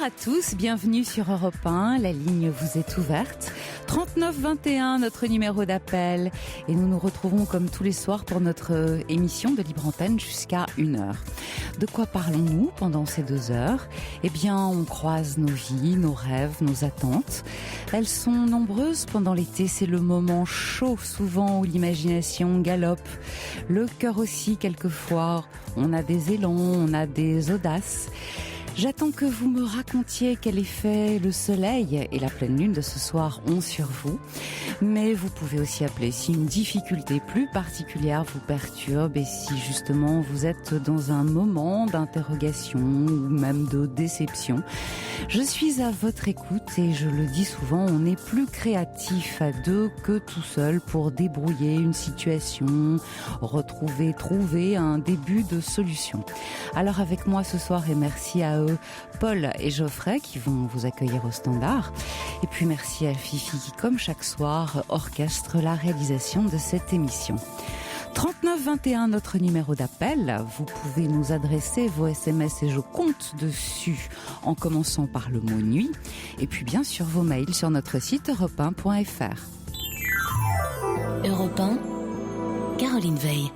Bonsoir à tous, bienvenue sur Europe 1, la ligne vous est ouverte. 3921, notre numéro d'appel. Et nous nous retrouvons comme tous les soirs pour notre émission de Libre Antenne jusqu'à 1h. De quoi parlons-nous pendant ces 2 heures ? Eh bien, on croise nos vies, nos rêves, nos attentes. Elles sont nombreuses pendant l'été, c'est le moment chaud souvent où l'imagination galope. Le cœur aussi quelquefois, on a des élans, on a des audaces. J'attends que vous me racontiez quel effet le soleil et la pleine lune de ce soir ont sur vous. Mais vous pouvez aussi appeler si une difficulté plus particulière vous perturbe et si justement vous êtes dans un moment d'interrogation ou même de déception. Je suis à votre écoute et je le dis souvent, on est plus créatif à deux que tout seul pour débrouiller une situation, trouver un début de solution. Alors avec moi ce soir et merci à Paul et Geoffrey qui vont vous accueillir au standard. Et puis merci à Fifi qui, comme chaque soir, orchestre la réalisation de cette émission. 3921, notre numéro d'appel. Vous pouvez nous adresser vos SMS et je compte dessus en commençant par le mot nuit. Et puis bien sûr vos mails sur notre site europe1.fr. Europe 1, Caroline Veil.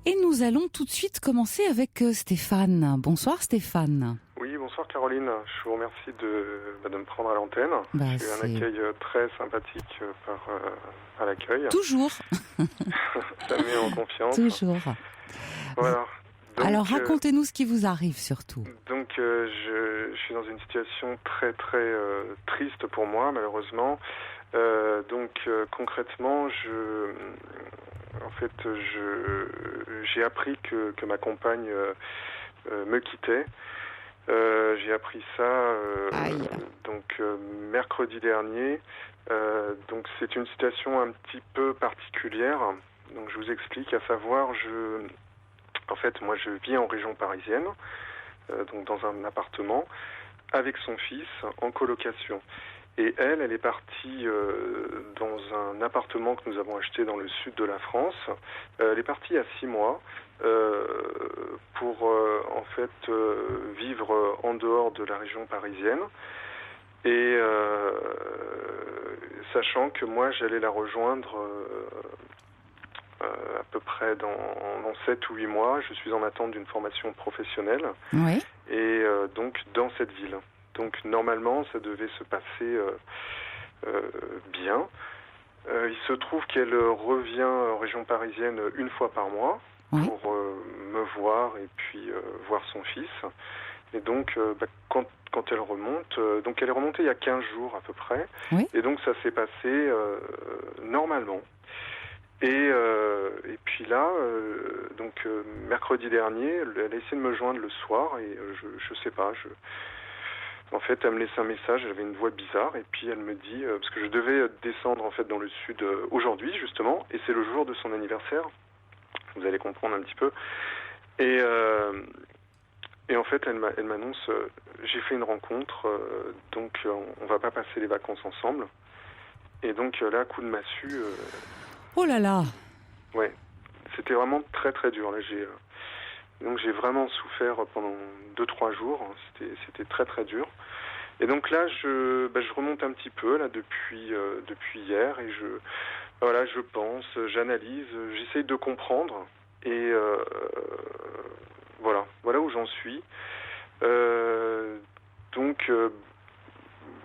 Et nous allons tout de suite commencer avec Stéphane. Bonsoir Stéphane. Oui, bonsoir Caroline. Je vous remercie de me prendre à l'antenne. J'ai eu un accueil très sympathique par l'accueil. Toujours. Ça me met en confiance. Toujours. Voilà. Donc, alors racontez-nous ce qui vous arrive surtout. Donc je suis dans une situation très très triste pour moi malheureusement. Concrètement, j'ai appris que ma compagne me quittait. J'ai appris ça mercredi dernier. Donc c'est une situation un petit peu particulière. Donc je vous explique, à savoir moi je vis en région parisienne, donc dans un appartement avec son fils en colocation. Et elle est partie dans un appartement que nous avons acheté dans le sud de la France. Elle est partie à 6 mois pour vivre en dehors de la région parisienne. Et sachant que moi j'allais la rejoindre à peu près dans 7 ou 8 mois. Je suis en attente d'une formation professionnelle. Oui. Et donc dans cette ville. Donc normalement, ça devait se passer bien. Il se trouve qu'elle revient en région parisienne une fois par mois pour me voir et puis voir son fils. Et donc, quand elle remonte, donc elle est remontée il y a 15 jours à peu près. Oui. Et donc ça s'est passé normalement. Et puis là, mercredi dernier, elle a essayé de me joindre le soir et je sais pas, en fait, elle me laissait un message, j'avais une voix bizarre, et puis elle me dit, parce que je devais descendre en fait dans le sud aujourd'hui justement, et c'est le jour de son anniversaire, vous allez comprendre un petit peu, et en fait elle m'annonce, j'ai fait une rencontre, donc on va pas passer les vacances ensemble, et donc là, coup de massue. Oh là là. Ouais, c'était vraiment très très dur, là donc j'ai vraiment souffert pendant 2-3 jours, c'était très très dur. Et donc là je remonte un petit peu là depuis hier et je pense, j'analyse, j'essaye de comprendre et voilà où j'en suis.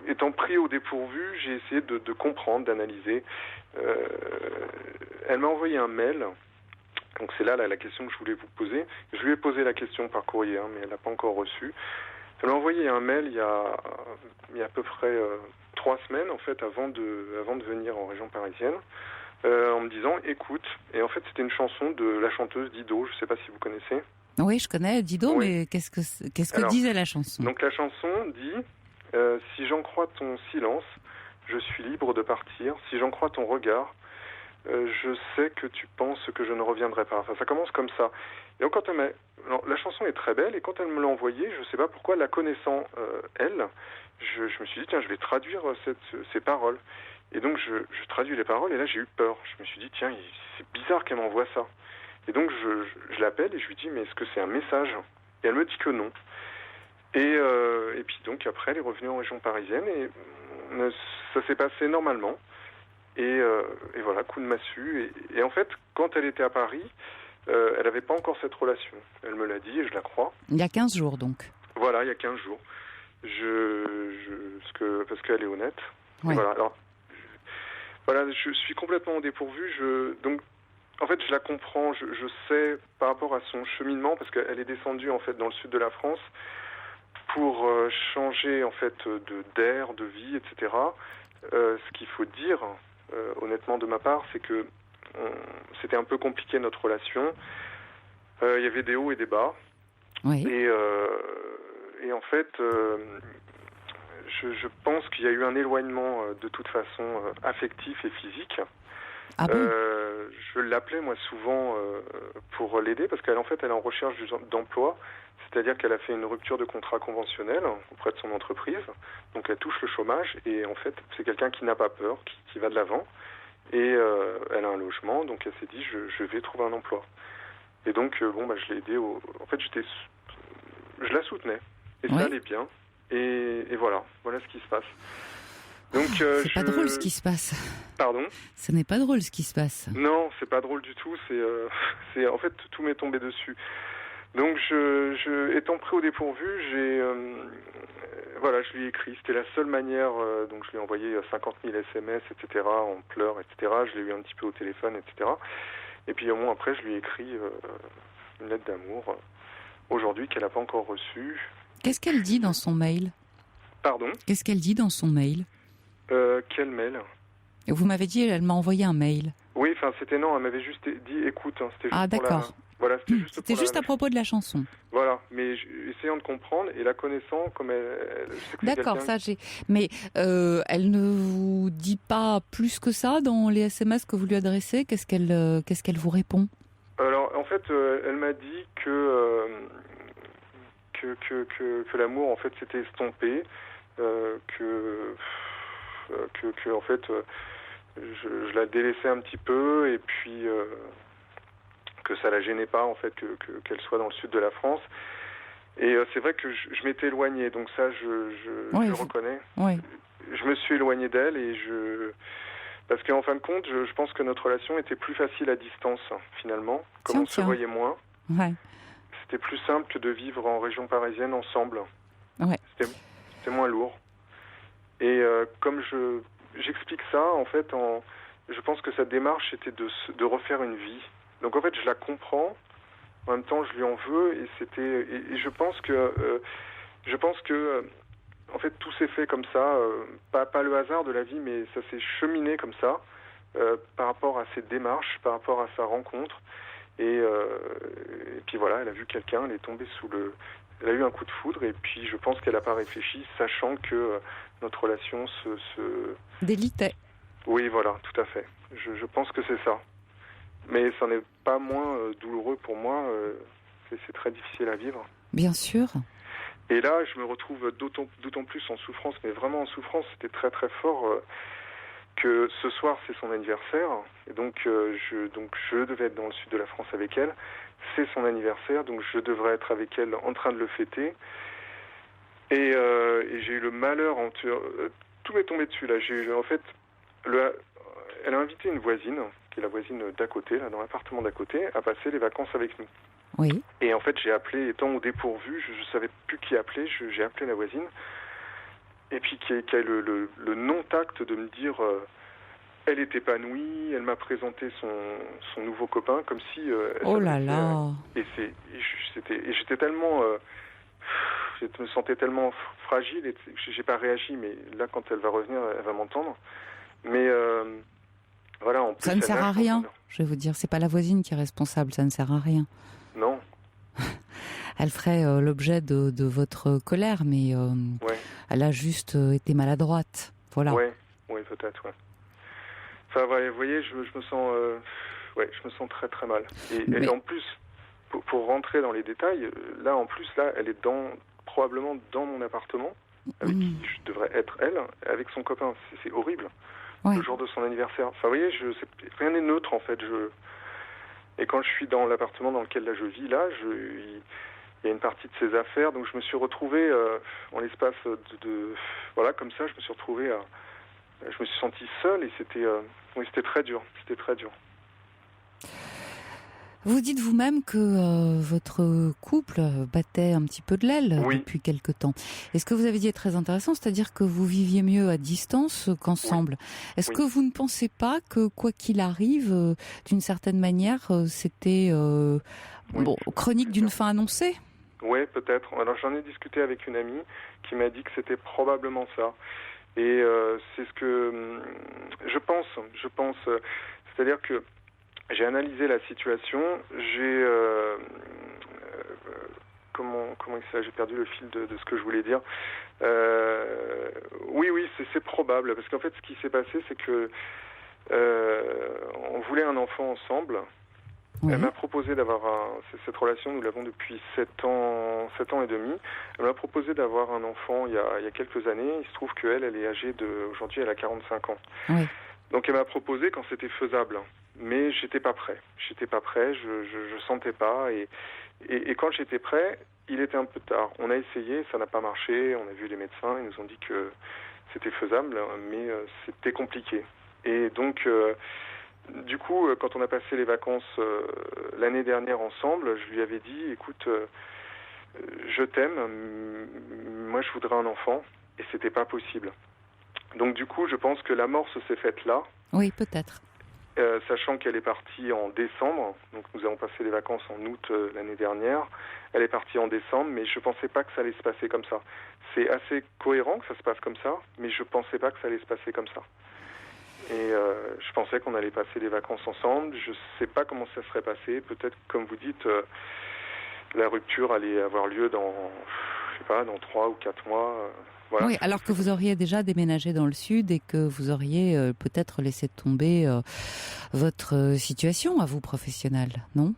Étant pris au dépourvu, j'ai essayé de comprendre, d'analyser. Elle m'a envoyé un mail. Donc c'est là la question que je voulais vous poser. Je lui ai posé la question par courrier, mais elle n'a pas encore reçu. Elle m'a envoyé un mail il y a à peu près 3 semaines, en fait, avant de venir en région parisienne, en me disant, écoute, et en fait c'était une chanson de la chanteuse Dido, je ne sais pas si vous connaissez. Oui, je connais Dido, oui. Mais qu'est-ce que disait la chanson ? Donc la chanson dit, si j'en crois ton silence, je suis libre de partir, si j'en crois ton regard, je sais que tu penses que je ne reviendrai pas. Enfin, ça commence comme ça. Et donc, la chanson est très belle, et quand elle me l'a envoyée, je ne sais pas pourquoi, la connaissant, elle, je me suis dit, tiens, je vais traduire ces paroles. Et donc, je traduis les paroles, et là, j'ai eu peur. Je me suis dit, tiens, c'est bizarre qu'elle m'envoie ça. Et donc, je l'appelle, et je lui dis, mais est-ce que c'est un message ? Et elle me dit que non. Et puis donc après, elle est revenue en région parisienne et ça s'est passé normalement. Et voilà, coup de massue. Et en fait, quand elle était à Paris, elle n'avait pas encore cette relation. Elle me l'a dit et je la crois. Il y a 15 jours donc. Voilà, il y a 15 jours. Parce qu'elle est honnête. Ouais. Voilà, alors, je suis complètement au dépourvu. Donc, en fait, je la comprends. Je sais par rapport à son cheminement, parce qu'elle est descendue en fait dans le sud de la France pour changer en fait d'air, de vie, etc. Ce qu'il faut dire, honnêtement de ma part, c'est que c'était un peu compliqué notre relation. Il y avait des hauts et des bas. Oui. Et en fait, je pense qu'il y a eu un éloignement de toute façon affectif et physique. Ah bon? Je l'appelais moi souvent pour l'aider parce qu'elle en fait elle est en recherche d'emploi, c'est-à-dire qu'elle a fait une rupture de contrat conventionnel auprès de son entreprise, donc elle touche le chômage et en fait c'est quelqu'un qui n'a pas peur, qui va de l'avant et elle a un logement, donc elle s'est dit je vais trouver un emploi. Et donc je l'ai aidée en fait je la soutenais et ça allait bien et voilà ce qui se passe. Donc, c'est pas drôle ce qui se passe. Pardon ? Ce n'est pas drôle ce qui se passe. Non, c'est pas drôle du tout. C'est en fait tout m'est tombé dessus. Donc, étant pris au dépourvu, je lui ai écrit. C'était la seule manière. Donc, je lui ai envoyé 50 000 SMS, etc. En pleurs, etc. Je l'ai eu un petit peu au téléphone, etc. Et puis, au moins après, je lui ai écrit une lettre d'amour aujourd'hui qu'elle n'a pas encore reçue. Qu'est-ce qu'elle dit dans son mail ? Pardon ? Qu'est-ce qu'elle dit dans son mail ? Quel mail ? Vous m'avez dit, elle m'a envoyé un mail. Oui, elle m'avait juste dit écoute. C'était juste d'accord. C'était juste à propos de la chanson. Voilà, mais essayant de comprendre et la connaissant comme elle d'accord, ça j'ai. Mais elle ne vous dit pas plus que ça dans les SMS que vous lui adressez. Qu'est-ce qu'elle vous répond ? Alors, en fait, elle m'a dit que l'amour en fait s'était estompé, que en fait je la délaissais un petit peu et puis que ça la gênait pas en fait qu'elle soit dans le sud de la France et c'est vrai que je m'étais éloigné, donc ça je le reconnais. Oui. Je me suis éloigné d'elle parce qu'en fin de compte je pense que notre relation était plus facile à distance finalement, comme on se voyait moins. Ouais. C'était plus simple que de vivre en région parisienne ensemble. Ouais. C'était moins lourd. Et comme j'explique ça, en fait, je pense que sa démarche était de refaire une vie. Donc en fait, je la comprends. En même temps, je lui en veux. Et je pense que en fait, tout s'est fait comme ça. Pas le hasard de la vie, mais ça s'est cheminé comme ça par rapport à ses démarches, par rapport à sa rencontre. Et puis voilà, elle a vu quelqu'un, elle est tombée elle a eu un coup de foudre et puis je pense qu'elle n'a pas réfléchi, sachant que notre relation se délitait. Oui, voilà, tout à fait. Je pense que c'est ça. Mais ça n'est pas moins douloureux pour moi. C'est très difficile à vivre. Bien sûr. Et là, je me retrouve d'autant plus en souffrance, mais vraiment en souffrance. C'était très très fort. Que ce soir c'est son anniversaire et donc je devais être dans le sud de la France avec elle. C'est son anniversaire, donc je devrais être avec elle en train de le fêter. Et j'ai eu le malheur, tout m'est tombé dessus là. Elle a invité une voisine, qui est la voisine d'à côté, là dans l'appartement d'à côté, à passer les vacances avec nous. Oui. Et en fait j'ai appelé, étant au dépourvu, je savais plus qui appeler, j'ai appelé la voisine. Et puis qui a eu le non-tact de me dire elle est épanouie, elle m'a présenté son nouveau copain comme si oh là là. Et j'étais tellement je me sentais tellement fragile et j'ai pas réagi, mais là quand elle va revenir elle va m'entendre. Mais voilà, en plus ça ne sert à rien. Je vais vous dire, c'est pas la voisine qui est responsable, ça ne sert à rien. Non. Elle ferait l'objet de votre colère, mais elle a juste été maladroite. Voilà. Oui, peut-être, ouais. Enfin, vous voyez, je me sens très très mal. Et en plus, pour rentrer dans les détails, là, elle est probablement dans mon appartement, avec qui je devrais être elle, avec son copain. C'est horrible. Ouais. Le jour de son anniversaire. Enfin, vous voyez, rien n'est neutre, en fait. Et quand je suis dans l'appartement dans lequel là, je vis, là, il y a une partie de ses affaires. Donc je me suis retrouvé en l'espace voilà, comme ça, je me suis senti seul et c'était très dur. C'était très dur. Vous dites vous-même que votre couple battait un petit peu de l'aile depuis quelque temps. Et ce que vous avez dit est très intéressant, c'est-à-dire que vous viviez mieux à distance qu'ensemble. Est-ce que vous ne pensez pas que quoi qu'il arrive, d'une certaine manière, c'était chronique d'une fin annoncée ? Oui, peut-être. Alors j'en ai discuté avec une amie qui m'a dit que c'était probablement ça. Et c'est ce que je pense. C'est-à-dire que j'ai analysé la situation. Comment j'ai perdu le fil de ce que je voulais dire. Oui, c'est probable. Parce qu'en fait, ce qui s'est passé, c'est que on voulait un enfant ensemble. Oui. Elle m'a proposé d'avoir cette relation, nous l'avons depuis 7 ans et demi. Elle m'a proposé d'avoir un enfant il y a quelques années. Il se trouve qu'elle est âgée aujourd'hui, elle a 45 ans. Oui. Donc elle m'a proposé quand c'était faisable. Mais j'étais pas prêt. Je sentais pas. Et quand j'étais prêt, il était un peu tard. On a essayé, ça n'a pas marché. On a vu les médecins, ils nous ont dit que c'était faisable, mais c'était compliqué. Et donc, du coup, quand on a passé les vacances l'année dernière ensemble, je lui avais dit, écoute, je t'aime, moi je voudrais un enfant, et c'était pas possible. Donc du coup, je pense que l'amorce s'est faite là. Oui, peut-être. Sachant qu'elle est partie en décembre, donc nous avons passé les vacances en août l'année dernière, elle est partie en décembre, mais je pensais pas que ça allait se passer comme ça. C'est assez cohérent que ça se passe comme ça, mais je pensais pas que ça allait se passer comme ça. Et je pensais qu'on allait passer les vacances ensemble, je sais pas comment ça serait passé, peut-être comme vous dites, la rupture allait avoir lieu dans 3 ou 4 mois. Voilà. Oui, alors que vous auriez déjà déménagé dans le sud et que vous auriez peut-être laissé tomber votre situation à vous professionnelle, non ?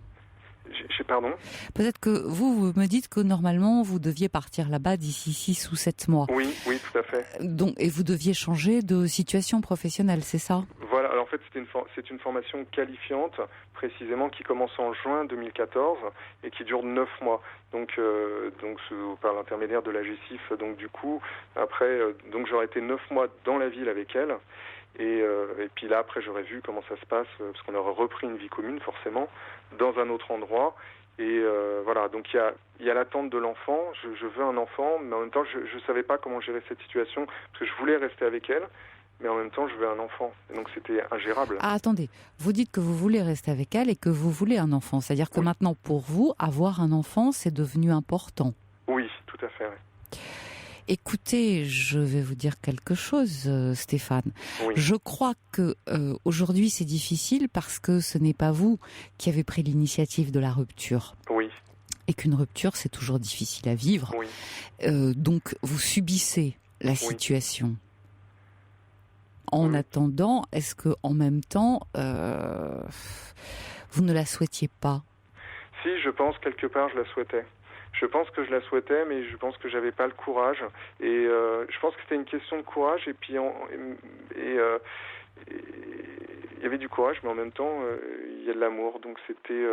Pardon ? Peut-être que vous me dites que normalement vous deviez partir là-bas d'ici 6 ou 7 mois. Oui, tout à fait. Donc, et vous deviez changer de situation professionnelle, c'est ça ? Voilà, alors en fait c'est une formation qualifiante, précisément, qui commence en juin 2014 et qui dure 9 mois. Donc par l'intermédiaire de la GESIF. Donc du coup, après, j'aurais été 9 mois dans la ville avec elle. Et puis là, après, j'aurais vu comment ça se passe, parce qu'on aurait repris une vie commune, forcément, dans un autre endroit. Et voilà, donc il y a l'attente de l'enfant. Je veux un enfant, mais en même temps, je ne savais pas comment gérer cette situation, parce que je voulais rester avec elle, mais en même temps, je veux un enfant. Et donc, c'était ingérable. Ah, attendez, vous dites que vous voulez rester avec elle et que vous voulez un enfant. C'est-à-dire que maintenant, pour vous, avoir un enfant, c'est devenu important. Oui, tout à fait, oui. Écoutez, je vais vous dire quelque chose, Stéphane. Oui. Je crois que aujourd'hui c'est difficile parce que ce n'est pas vous qui avez pris l'initiative de la rupture. Oui. Et qu'une rupture c'est toujours difficile à vivre. Oui. Donc vous subissez la situation. En attendant, est-ce que en même temps vous ne la souhaitiez pas ? Si, je pense quelque part je la souhaitais. Je pense que je la souhaitais, mais je pense que j'avais pas le courage. Et je pense que c'était une question de courage. Et puis, il y avait du courage, mais en même temps, il y a de l'amour. Donc c'était...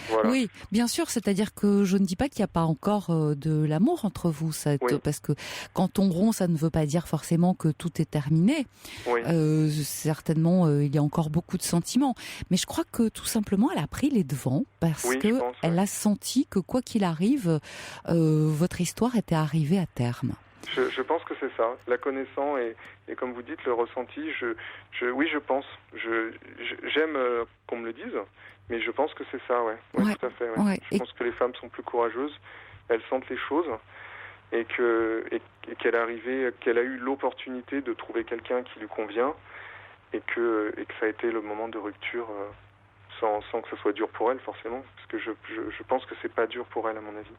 Voilà. Oui, bien sûr, c'est-à-dire que je ne dis pas qu'il n'y a pas encore de l'amour entre vous, parce que quand on rompt, ça ne veut pas dire forcément que tout est terminé. Oui. Certainement, il y a encore beaucoup de sentiments. Mais je crois que tout simplement, elle a pris les devants parce qu'elle a senti que quoi qu'il arrive, votre histoire était arrivée à terme. Je pense que c'est ça, la connaissant et comme vous dites, le ressenti, oui, je pense. J'aime qu'on me le dise, mais je pense que c'est ça, ouais. Ouais, tout à fait. Ouais. Ouais. Je pense que les femmes sont plus courageuses, elles sentent les choses et qu'elle a eu l'opportunité de trouver quelqu'un qui lui convient et que ça a été le moment de rupture sans que ce soit dur pour elle forcément, parce que je pense que c'est pas dur pour elle à mon avis.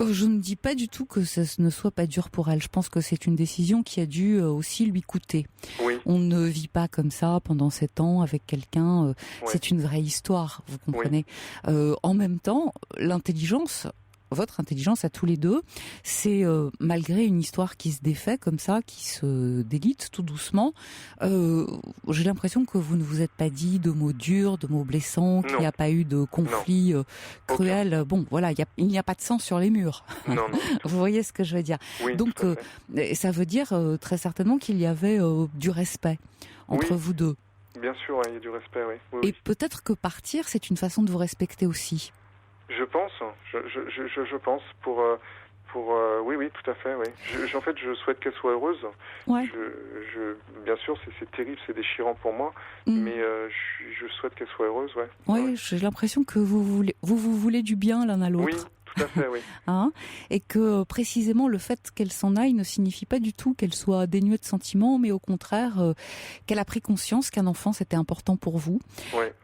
Je ne dis pas du tout que ça ne soit pas dur pour elle. Je pense que c'est une décision qui a dû aussi lui coûter. Oui. On ne vit pas comme ça pendant 7 ans avec quelqu'un. C'est une vraie histoire, vous comprenez. En même temps, l'intelligence votre intelligence à tous les deux, c'est malgré une histoire qui se défait comme ça, qui se délite tout doucement, j'ai l'impression que vous ne vous êtes pas dit de mots durs, de mots blessants, qu'il n'y a pas eu de conflit cruel. Bon, voilà, il n'y a pas de sang sur les murs. Non. Vous voyez ce que je veux dire? Oui, donc, ça veut dire très certainement qu'il y avait du respect entre vous deux. Bien sûr, il y a du respect, oui. Et peut-être que partir, c'est une façon de vous respecter aussi. Je pense, je pense oui, tout à fait, oui. En fait, je souhaite qu'elle soit heureuse. Ouais. Bien sûr, c'est terrible, c'est déchirant pour moi, mais je souhaite qu'elle soit heureuse, ouais. Oui, j'ai l'impression que vous voulez du bien l'un à l'autre. Oui. Tout à fait, oui. Et que précisément le fait qu'elle s'en aille ne signifie pas du tout qu'elle soit dénuée de sentiments, mais au contraire qu'elle a pris conscience qu'un enfant c'était important pour vous,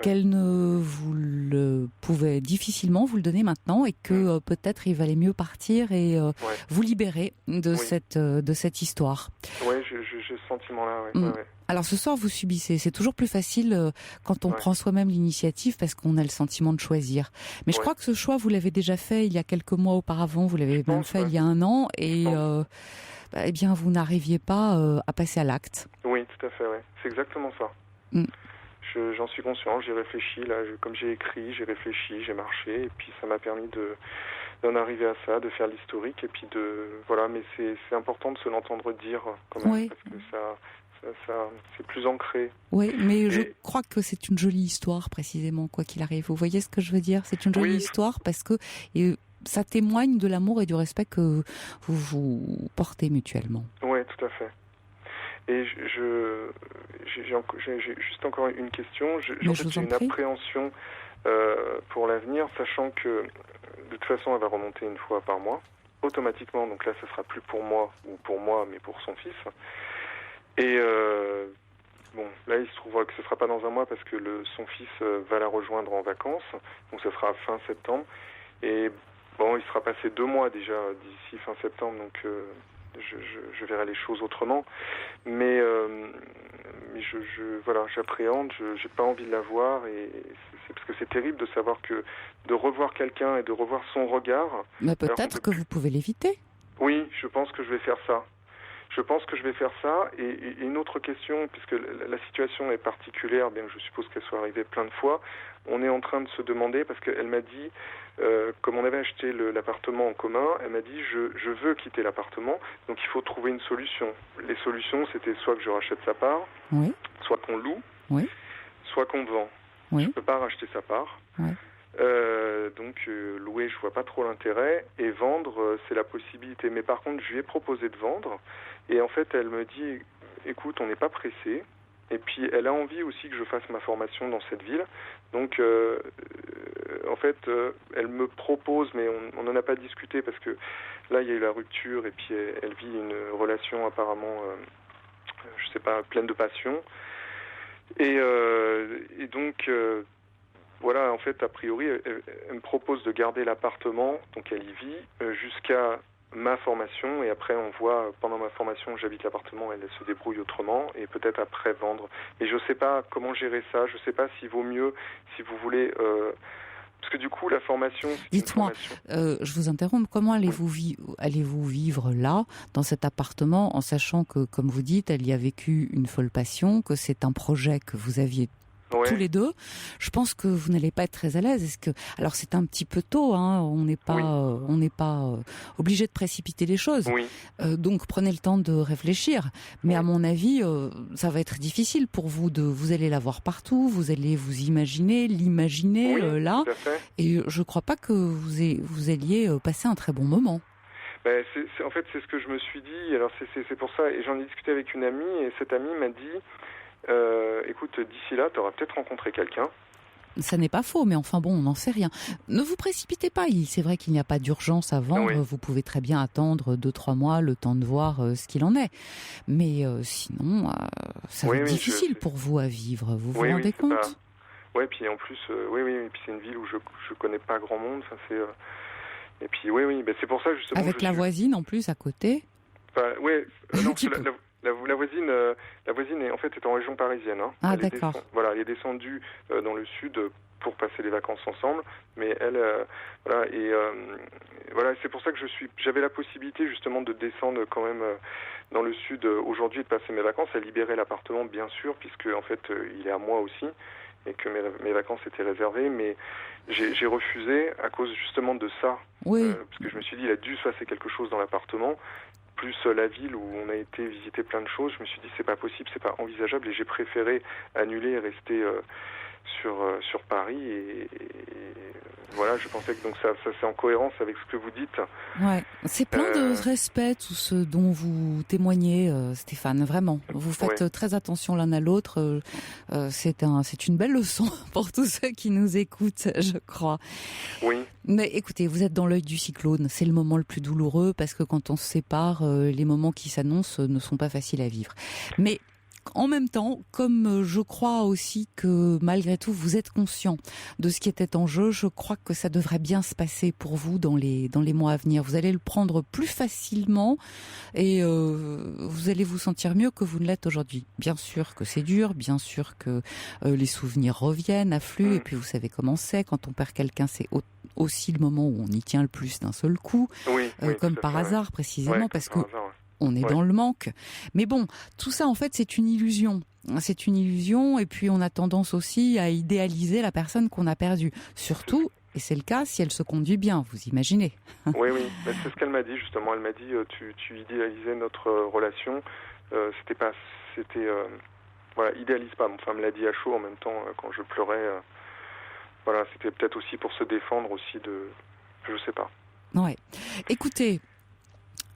qu'elle ne pouvait difficilement vous le donner maintenant et que peut-être il valait mieux partir et vous libérer de cette histoire. Oui, j'ai ce sentiment-là, oui. Alors ce soir, vous subissez. C'est toujours plus facile quand on prend soi-même l'initiative parce qu'on a le sentiment de choisir. Mais je crois que ce choix, vous l'avez déjà fait il y a quelques mois auparavant. Vous l'avez même fait il y a 1 an. Et eh bien, vous n'arriviez pas à passer à l'acte. Oui, tout à fait. Ouais. C'est exactement ça. J'en suis conscient. J'ai réfléchi. Là, comme j'ai écrit, j'ai réfléchi, j'ai marché. Et puis ça m'a permis d'en arriver à ça, de faire l'historique. Et puis voilà. Mais c'est important de se l'entendre dire quand même. Parce que ça, c'est plus ancré. Oui, mais je crois que c'est une jolie histoire, précisément, quoi qu'il arrive. Vous voyez ce que je veux dire? C'est une jolie histoire parce que ça témoigne de l'amour et du respect que vous vous portez mutuellement. Oui, tout à fait. Et j'ai juste encore une question. J'ai une appréhension pour l'avenir, sachant que de toute façon, elle va remonter 1 fois par mois, automatiquement. Donc là, ça sera plus pour moi, mais pour son fils. Et là, il se trouvera que ce sera pas dans 1 mois parce que son fils va la rejoindre en vacances, donc ça sera fin septembre. Et il sera passé 2 mois déjà d'ici fin septembre, donc je verrai les choses autrement. Mais j'appréhende, j'ai pas envie de la voir, et c'est parce que c'est terrible de savoir que de revoir quelqu'un et de revoir son regard. Mais peut-être que vous pouvez l'éviter. Oui, je pense que je vais faire ça. Et une autre question, puisque la situation est particulière, bien que je suppose qu'elle soit arrivée plein de fois, on est en train de se demander, parce qu'elle m'a dit, comme on avait acheté l'appartement en commun, elle m'a dit je veux quitter l'appartement, donc il faut trouver une solution. Les solutions, c'était soit que je rachète sa part, soit qu'on loue, soit qu'on vend. Je ne peux pas racheter sa part. Donc louer, je vois pas trop l'intérêt, et vendre, c'est la possibilité. Mais par contre, je lui ai proposé de vendre, et en fait, elle me dit, écoute, on n'est pas pressé. Et puis, elle a envie aussi que je fasse ma formation dans cette ville. Donc, en fait, elle me propose, mais on n'en a pas discuté parce que là, il y a eu la rupture, et puis elle vit une relation apparemment, je sais pas, pleine de passion. Et donc... voilà, en fait, a priori, elle me propose de garder l'appartement, donc elle y vit, jusqu'à ma formation, et après on voit, pendant ma formation, j'habite l'appartement, elle se débrouille autrement, et peut-être après vendre. Et je ne sais pas comment gérer ça, je ne sais pas s'il vaut mieux, si vous voulez... parce que du coup, la formation... Dites-moi, je vous interromps, comment allez-vous vivre là, dans cet appartement, en sachant que, comme vous dites, elle y a vécu une folle passion, que c'est un projet que vous aviez tous les deux? Je pense que vous n'allez pas être très à l'aise. Alors c'est un petit peu tôt, on n'est pas obligé de précipiter les choses. Donc prenez le temps de réfléchir. Mais à mon avis, ça va être difficile pour vous vous allez la voir partout, vous allez vous l'imaginer là. Et je crois pas que vous alliez passer un très bon moment. En fait, c'est ce que je me suis dit. Alors c'est pour ça, et j'en ai discuté avec une amie, et cette amie m'a dit, écoute, d'ici là, tu auras peut-être rencontré quelqu'un. Ça n'est pas faux, mais enfin bon, on n'en sait rien. Ne vous précipitez pas, c'est vrai qu'il n'y a pas d'urgence à vendre, vous pouvez très bien attendre 2-3 mois, le temps de voir ce qu'il en est. Mais sinon, ça va être difficile pour vous à vivre, vous vous rendez compte? Puis en plus, et puis c'est une ville où je connais pas grand monde, et puis c'est pour ça justement... Avec la voisine en plus à côté. Non, La voisine est en région parisienne. Hein. Ah, d'accord. Elle est descendue dans le sud pour passer les vacances ensemble, mais elle, c'est pour ça que j'avais la possibilité justement de descendre quand même dans le sud aujourd'hui et de passer mes vacances, à libérer l'appartement bien sûr, puisque en fait il est à moi aussi et que mes vacances étaient réservées, mais j'ai refusé à cause justement de ça, parce que je me suis dit il a dû se passer quelque chose dans l'appartement. Plus la ville où on a été visiter plein de choses, je me suis dit c'est pas possible, c'est pas envisageable, et j'ai préféré annuler et rester sur Paris, et voilà, je pensais que donc ça c'est en cohérence avec ce que vous dites. Ouais, c'est plein de respect tout ce dont vous témoignez, Stéphane, vraiment. Vous faites très attention l'un à l'autre. C'est une belle leçon pour tous ceux qui nous écoutent, je crois. Oui. Mais écoutez, vous êtes dans l'œil du cyclone. C'est le moment le plus douloureux parce que quand on se sépare, les moments qui s'annoncent ne sont pas faciles à vivre. Mais en même temps, comme je crois aussi que malgré tout vous êtes conscient de ce qui était en jeu, je crois que ça devrait bien se passer pour vous dans les mois à venir. Vous allez le prendre plus facilement et vous allez vous sentir mieux que vous ne l'êtes aujourd'hui. Bien sûr que c'est dur, bien sûr que les souvenirs reviennent, affluent, et puis vous savez comment c'est. Quand on perd quelqu'un, c'est aussi le moment où on y tient le plus d'un seul coup, comme par hasard précisément, parce que on est dans le manque. Mais bon, tout ça en fait c'est une illusion. C'est une illusion, et puis on a tendance aussi à idéaliser la personne qu'on a perdue. Surtout, et c'est le cas, si elle se conduit bien, vous imaginez. Oui, mais c'est ce qu'elle m'a dit justement. Elle m'a dit tu idéalisais notre relation. Idéalise pas. Enfin, elle me l'a dit à chaud en même temps quand je pleurais. C'était peut-être aussi pour se défendre aussi je sais pas. Ouais. Écoutez,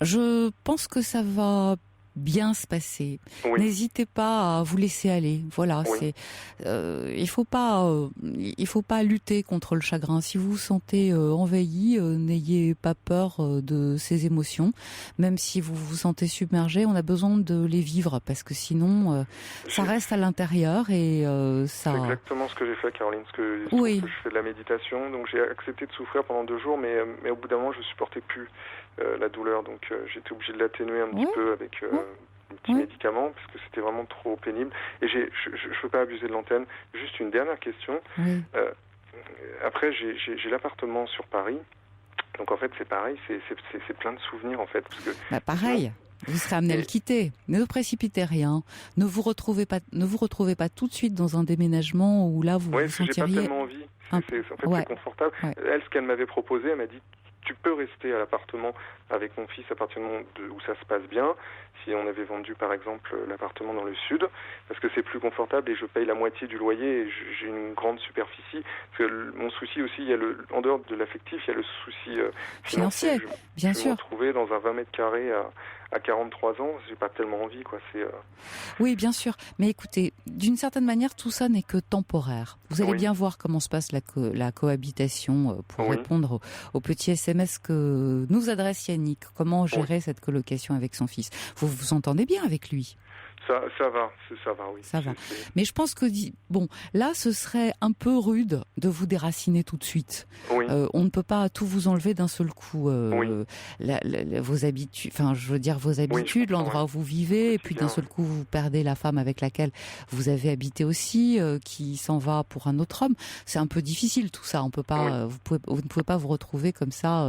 je pense que ça va bien se passer. N'hésitez pas à vous laisser aller. Voilà, il faut pas lutter contre le chagrin. Si vous vous sentez envahi, n'ayez pas peur de ces émotions. Même si vous vous sentez submergé, on a besoin de les vivre parce que sinon ça reste à l'intérieur et ça. C'est exactement ce que j'ai fait, Caroline. Que je fais de la méditation, donc j'ai accepté de souffrir pendant 2 jours, mais au bout d'un moment je supportais plus la douleur, donc j'étais obligé de l'atténuer un petit peu avec un petit médicament, parce que c'était vraiment trop pénible. Et je ne veux pas abuser de l'antenne. Juste une dernière question. Après, j'ai l'appartement sur Paris, donc en fait c'est pareil, c'est plein de souvenirs en fait. Parce que, pareil. Vous serez amené à le quitter. Ne précipitez rien. Ne vous retrouvez pas tout de suite dans un déménagement où là vous vous sentiriez. J'ai pas tellement envie. C'est confortable. Elle, ce qu'elle m'avait proposé, elle m'a dit tu peux rester à l'appartement avec mon fils à partir du moment où ça se passe bien. Si on avait vendu par exemple l'appartement dans le sud, parce que c'est plus confortable et je paye la moitié du loyer et j'ai une grande superficie. Parce que mon souci aussi, en dehors de l'affectif, il y a le souci financier. Bien sûr. Je me retrouvais dans un 20 mètres carrés à 43 ans, j'ai pas tellement envie, quoi. Oui, bien sûr. Mais écoutez, d'une certaine manière, tout ça n'est que temporaire. Vous allez bien voir comment se passe la cohabitation pour répondre au petit SMS que nous adresse Yannick. Comment gérer cette colocation avec son fils. Vous vous entendez bien avec lui? Ça va, oui. Ça va. Mais je pense que, là, ce serait un peu rude de vous déraciner tout de suite. On ne peut pas tout vous enlever d'un seul coup. Vos habitudes, l'endroit où vous vivez, et puis d'un seul coup, vous perdez la femme avec laquelle vous avez habité aussi, qui s'en va pour un autre homme. C'est un peu difficile tout ça. On peut pas, vous ne pouvez pas vous retrouver comme ça.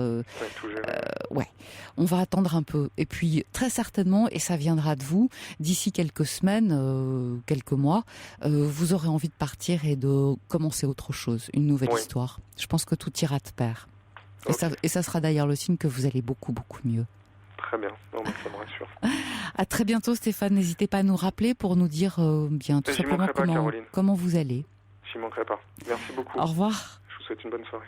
On va attendre un peu. Et puis, très certainement, et ça viendra de vous, d'ici quelques semaines, quelques mois, vous aurez envie de partir et de commencer autre chose, une nouvelle histoire. Je pense que tout ira de pair. Et ça sera d'ailleurs le signe que vous allez beaucoup, beaucoup mieux. Très bien, ça me rassure. À très bientôt, Stéphane. N'hésitez pas à nous rappeler pour nous dire tout simplement comment vous allez. J'y manquerai pas. Merci beaucoup. Au revoir. Je vous souhaite une bonne soirée.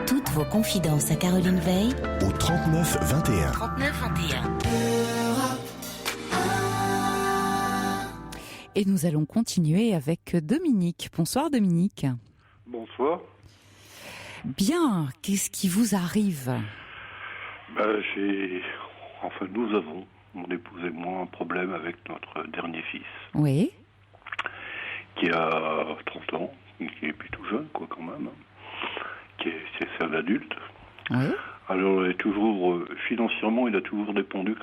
Toutes vos confidences à Caroline Veil au 39 21. 39 21. Et nous allons continuer avec Dominique. Bonsoir Dominique. Bonsoir. Bien, qu'est-ce qui vous arrive? Nous avons, mon épouse et moi, un problème avec notre dernier fils. Oui. Qui a 30 ans, qui est plutôt jeune, quand même. C'est un adulte. Oui. Alors, financièrement, il a toujours dépendu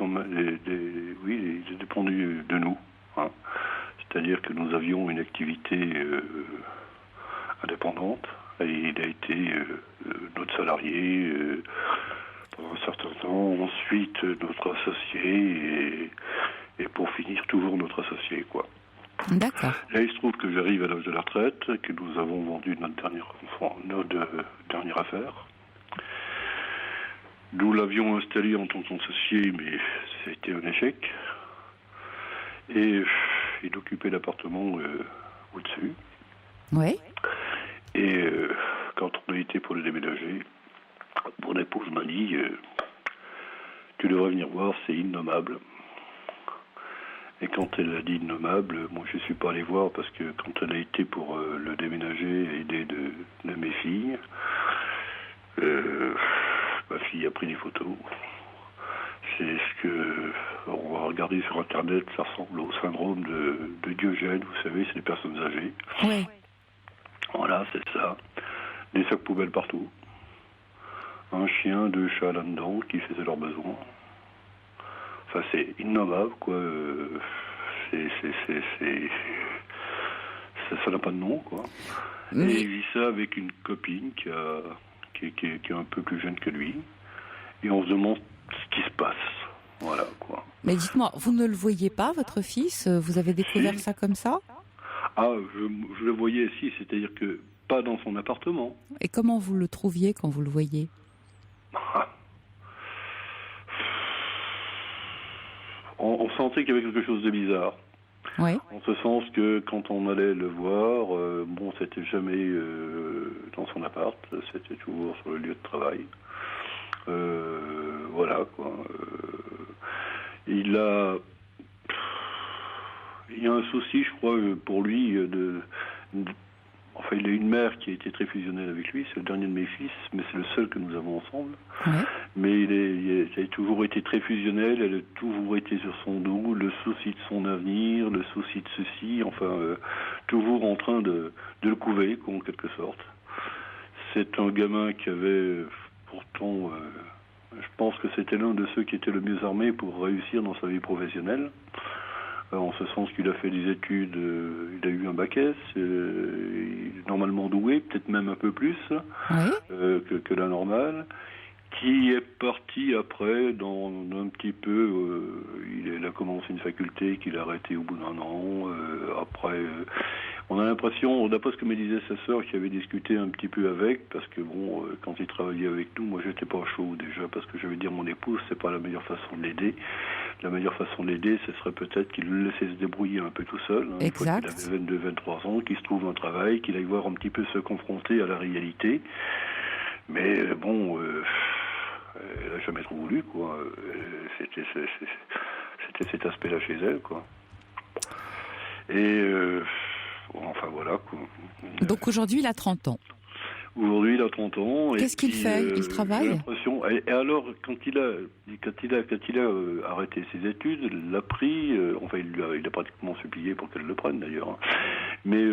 oui, il a dépendu de nous. Hein. C'est-à-dire que nous avions une activité indépendante et il a été notre salarié pendant un certain temps, ensuite notre associé et pour finir toujours notre associé, quoi. D'accord. Là, il se trouve que j'arrive à l'âge de la retraite, que nous avons vendu notre dernière affaire. Nous l'avions installé en tant qu'associé, mais ça a été un échec. Et il occupait l'appartement au-dessus. Oui. Et quand on a été pour le déménager, mon épouse m'a dit tu devrais venir voir, c'est innommable. Et quand elle a dit innommable, moi je ne suis pas allé voir parce que quand elle a été pour le déménager et aider de mes filles, ma fille a pris des photos. C'est ce que on va regarder sur internet, ça ressemble au syndrome de Diogène, vous savez, c'est les personnes âgées. Oui. Voilà, c'est ça. Des sacs poubelles partout. Un chien, 2 chats là-dedans qui faisaient leurs besoins. Enfin, c'est innommable, quoi. Ça n'a pas de nom, quoi. Mais... Et il vit ça avec une copine qui est un peu plus jeune que lui. Et on se demande ce qui se passe. Voilà, quoi. Mais dites-moi, vous ne le voyez pas, votre fils ? Vous avez découvert ça comme ça ? Ah, je le voyais ici, c'est-à-dire que pas dans son appartement. Et comment vous le trouviez quand vous le voyez ? On sentait qu'il y avait quelque chose de bizarre. Oui. En ce sens que quand on allait le voir, c'était jamais dans son appart, c'était toujours sur le lieu de travail. Voilà, quoi. Il y a un souci, je crois, pour lui, enfin, il a une mère qui a été très fusionnelle avec lui, c'est le dernier de mes fils, mais c'est le seul que nous avons ensemble. Oui. Mais il a toujours été très fusionnel, elle a toujours été sur son dos, le souci de son avenir, le souci de ceci, enfin, toujours en train de le couver, quoi, en quelque sorte. C'est un gamin qui avait, pourtant, je pense que c'était l'un de ceux qui étaient le mieux armés pour réussir dans sa vie professionnelle. En ce sens qu'il a fait des études, il a eu un bac S, il est normalement doué, peut-être même un peu plus que la normale, qui est parti après dans un petit peu, il a commencé une faculté qu'il a arrêté au bout d'un an, après... on a l'impression, d'après ce que me disait sa sœur qui avait discuté un petit peu avec, parce que bon, quand il travaillait avec nous, moi j'étais pas chaud déjà, parce que je vais dire mon épouse, c'est pas la meilleure façon de l'aider. La meilleure façon de l'aider, ce serait peut-être qu'il le laissait se débrouiller un peu tout seul. Hein, exact. Une fois qu'il avait 22-23 ans, qu'il se trouve un travail, qu'il aille voir un petit peu se confronter à la réalité. Mais bon, elle n'a jamais trop voulu, quoi. C'était cet aspect-là chez elle, quoi. Et... enfin voilà, quoi. Donc aujourd'hui, il a 30 ans. Aujourd'hui, il a 30 ans. Qu'est-ce qu'il fait ? Il travaille ? J'ai l'impression. Et alors, quand il a arrêté ses études, il l'a pris. Enfin, il a pratiquement supplié pour qu'elle le prenne d'ailleurs. Hein. Mais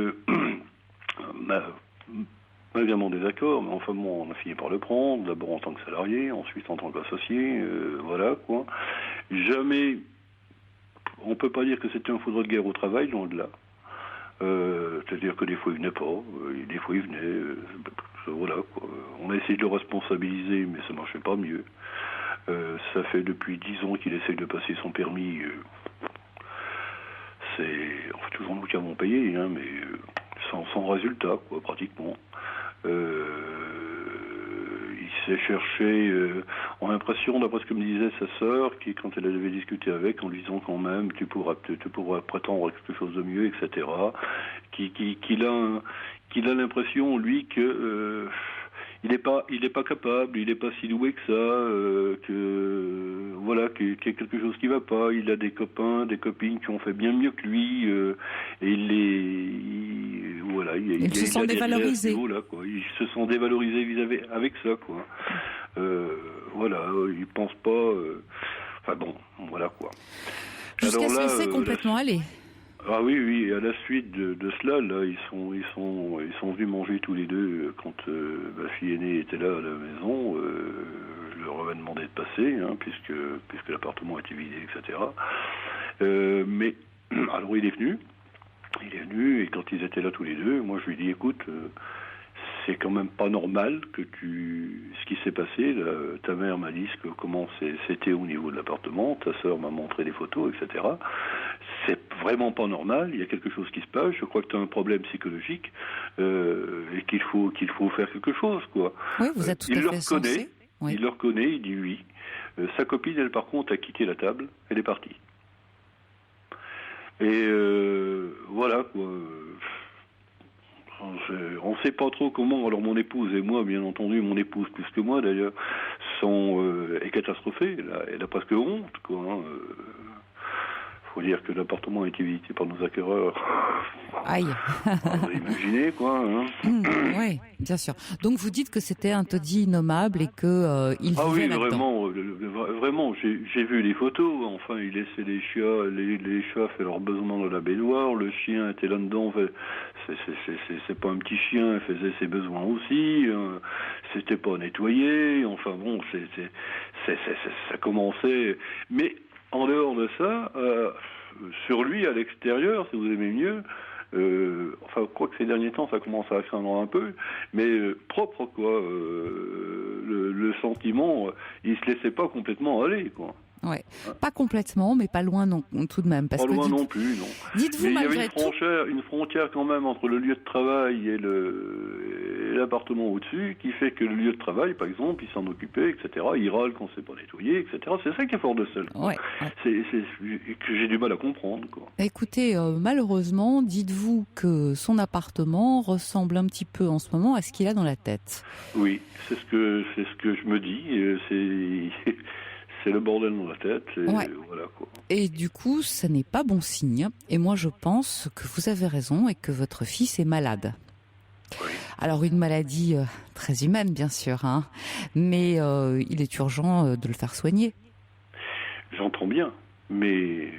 malgré mon désaccord, mais enfin bon, on a fini par le prendre. D'abord en tant que salarié, ensuite en tant qu'associé. Voilà, quoi. Jamais. On peut pas dire que c'était un foudre de guerre au travail, loin de là. C'est-à-dire que des fois il venait pas, des fois il venait, voilà, quoi. On a essayé de le responsabiliser, mais ça marchait pas mieux. Ça fait depuis 10 ans qu'il essaye de passer son permis. C'est toujours nous qui avons payé, hein, mais sans résultat, quoi, pratiquement. Il s'est cherché, on a l'impression, d'après ce que me disait sa sœur, qui quand elle avait discuté avec, en lui disant quand même, tu pourras prétendre à quelque chose de mieux, etc. Qu'il a l'impression, lui, que il n'est pas capable, il n'est pas si doué que ça, que voilà, qu'il y a quelque chose qui va pas. Il a des copains, des copines qui ont fait bien mieux que lui, et il se sent dévalorisé. Ils se sont dévalorisés vis-à-vis avec ça, quoi. Voilà, ils pensent pas. Enfin bon, voilà quoi. Jusqu'à ce que c'est complètement allé. Ah oui, oui. Et à la suite de cela, là, ils sont venus manger tous les deux quand ma fille aînée était là à la maison. Je leur avais demandé de passer, puisque l'appartement était vidé, etc. Mais alors il est venu et quand ils étaient là tous les deux, moi je lui ai dit écoute, c'est quand même pas normal que ce qui s'est passé, là, ta mère m'a dit comment c'était au niveau de l'appartement, ta sœur m'a montré des photos, etc. C'est vraiment pas normal, il y a quelque chose qui se passe, je crois que tu as un problème psychologique et qu'il faut faire quelque chose, quoi. Oui, vous êtes tout à fait sensé. Oui. Il le reconnaît, il dit oui. Sa copine, elle par contre, a quitté la table, elle est partie. Et voilà, quoi. On ne sait pas trop comment. Alors mon épouse et moi, bien entendu, mon épouse plus que moi d'ailleurs, est catastrophée. Elle a presque honte, quoi. Faut dire que l'appartement a été visité par nos acquéreurs. Aïe. Vous imaginez, quoi. Oui, bien sûr. Donc vous dites que c'était un taudis innommable et que il vivait là-dedans. Vraiment, j'ai vu les photos. Enfin, il laissait les chats faire leurs besoins dans la baignoire. Le chien était là-dedans. C'est pas un petit chien, il faisait ses besoins aussi. C'était pas nettoyé. Enfin bon, ça commençait. Mais en dehors de ça, sur lui, à l'extérieur, si vous aimez mieux, enfin, je crois que ces derniers temps, ça commence à craindre un peu, mais propre, quoi. Le sentiment, il se laissait pas complètement aller, quoi. Ouais, pas complètement, mais pas loin non, tout de même. Parce pas que loin non plus, non. Dites-vous mais malgré il y avait une frontière quand même entre le lieu de travail et l'appartement au-dessus, qui fait que le lieu de travail, par exemple, il s'en occupait, etc. Il râle quand c'est pas nettoyé, etc. C'est ça qui est fort de seul. Ouais. C'est que j'ai du mal à comprendre, quoi. Écoutez, malheureusement, dites-vous que son appartement ressemble un petit peu en ce moment à ce qu'il a dans la tête. Oui, c'est ce que je me dis. C'est le bordel dans la tête. Et ouais. Voilà, quoi. Et du coup, ça n'est pas bon signe. Et moi, je pense que vous avez raison et que votre fils est malade. Oui. Alors, une maladie très humaine, bien sûr, hein, mais il est urgent de le faire soigner. J'entends bien, mais...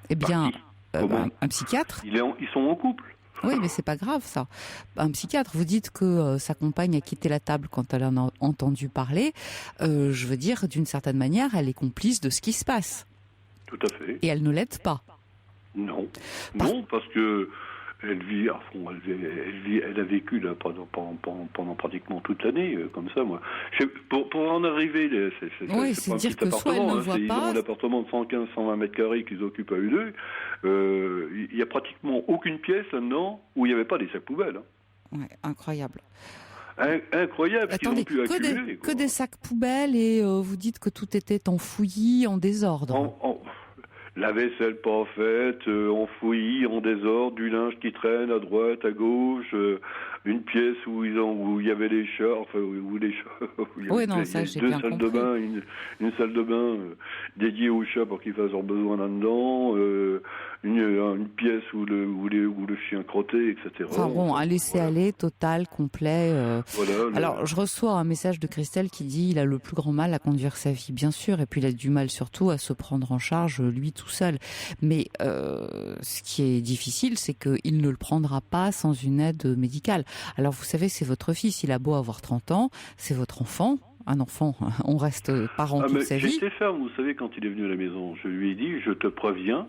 Eh bien, un psychiatre. Ils sont en couple. Oui, mais c'est pas grave, ça. Un psychiatre, vous dites que sa compagne a quitté la table quand elle en a entendu parler. Je veux dire, d'une certaine manière, elle est complice de ce qui se passe. Tout à fait. Et elle ne l'aide pas. Non, parce que elle vit à fond. Elle a vécu là pendant pratiquement toute l'année, comme ça, moi. Pour en arriver, c'est pas dire que soit elle ne voit pas. Ils ont un appartement de 115-120 mètres carrés qu'ils occupent à eux deux. Il y a pratiquement aucune pièce là-dedans où il n'y avait pas des sacs poubelles. Ouais, incroyable. Incroyable. Attendez, qu'ils ont pu accumuler, que des sacs poubelles et vous dites que tout était enfoui, en désordre. La vaisselle pas faite, enfouie, en désordre, du linge qui traîne à droite, à gauche, une pièce où il y avait les chats, enfin où les chats. Oui, non, ça j'ai bien compris. Deux salles de bain, une salle de bain dédiée aux chats pour qu'ils fassent leurs besoins là-dedans, une pièce où le chien crottait, etc. Enfin bon, un laisser-aller total, complet. Voilà. Alors, je reçois un message de Christelle qui dit il a le plus grand mal à conduire sa vie, bien sûr, et puis il a du mal surtout à se prendre en charge lui tout seul. Mais ce qui est difficile, c'est qu'il ne le prendra pas sans une aide médicale. Alors, vous savez, c'est votre fils, il a beau avoir 30 ans, c'est votre enfant. Un enfant, on reste parent toute sa vie. J'étais ferme, vous savez, quand il est venu à la maison. Je lui ai dit, je te préviens,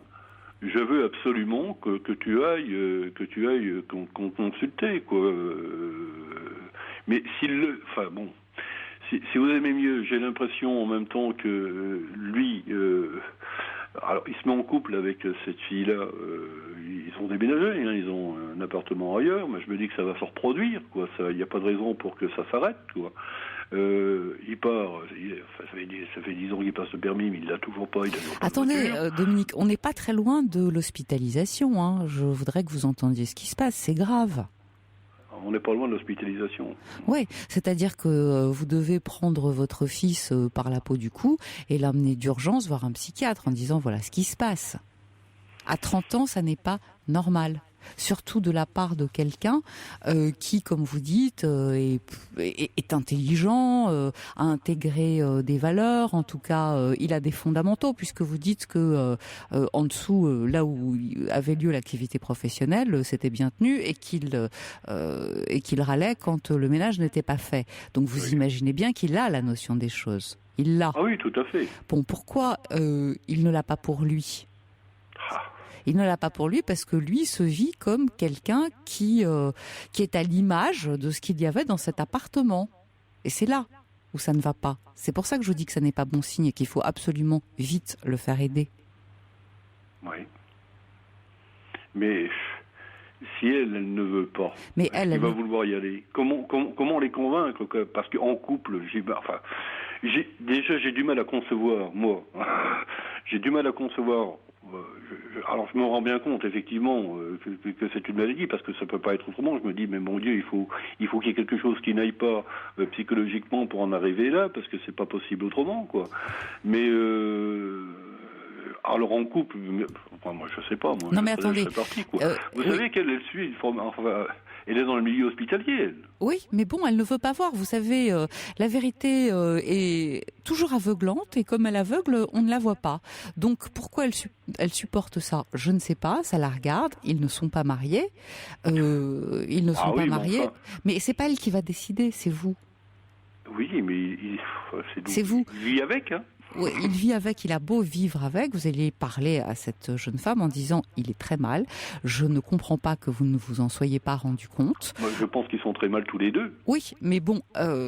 je veux absolument que tu ailles consulter, quoi. Mais si vous aimez mieux, j'ai l'impression en même temps que lui, alors il se met en couple avec cette fille-là. Ils ont déménagé, ils ont un appartement ailleurs, mais je me dis que ça va se reproduire, quoi. Il n'y a pas de raison pour que ça s'arrête, quoi. Il part, ça fait 10 ans qu'il passe le permis, mais il l'a toujours pas. Attendez, Dominique, on n'est pas très loin de l'hospitalisation, hein. Je voudrais que vous entendiez ce qui se passe, c'est grave. On n'est pas loin de l'hospitalisation. Oui, c'est-à-dire que vous devez prendre votre fils par la peau du cou et l'amener d'urgence voir un psychiatre en disant voilà ce qui se passe. À 30 ans, ça n'est pas normal. surtout de la part de quelqu'un qui, comme vous dites, est intelligent, a intégré des valeurs, en tout cas, il a des fondamentaux, puisque vous dites que en dessous, là où avait lieu l'activité professionnelle, c'était bien tenu et qu'il râlait quand le ménage n'était pas fait. Donc vous imaginez bien qu'il a la notion des choses. Il l'a. Ah oui, tout à fait. Bon, pourquoi il ne l'a pas pour lui ? Il ne l'a pas pour lui parce que lui se vit comme quelqu'un qui est à l'image de ce qu'il y avait dans cet appartement. Et c'est là où ça ne va pas. C'est pour ça que je dis que ça n'est pas bon signe et qu'il faut absolument vite le faire aider. Oui. Mais si elle ne veut pas, mais il va vouloir y aller. Comment les convaincre parce qu'en couple, j'ai du mal à concevoir, moi. J'ai du mal à concevoir. Alors je me rends bien compte effectivement que c'est une maladie parce que ça peut pas être autrement. Je me dis mais mon Dieu, il faut qu'il y ait quelque chose qui n'aille pas psychologiquement pour en arriver là parce que c'est pas possible autrement quoi. Mais alors en couple, moi je sais pas. Moi, non mais attendez. Vous savez qu'elle suit elle est dans le milieu hospitalier. Elle. Oui, mais bon, elle ne veut pas voir. Vous savez, la vérité est toujours aveuglante et comme elle aveugle, on ne la voit pas. Donc pourquoi elle supporte ça ? Je ne sais pas. Ça la regarde. Ils ne sont pas mariés. Mariés. Enfin... Mais c'est pas elle qui va décider, c'est vous. Oui, mais c'est vous. Il vit avec, hein. Oui, il vit avec, il a beau vivre avec, vous allez parler à cette jeune femme en disant « il est très mal, je ne comprends pas que vous ne vous en soyez pas rendu compte ». Moi, je pense qu'ils sont très mal tous les deux. Oui, mais bon,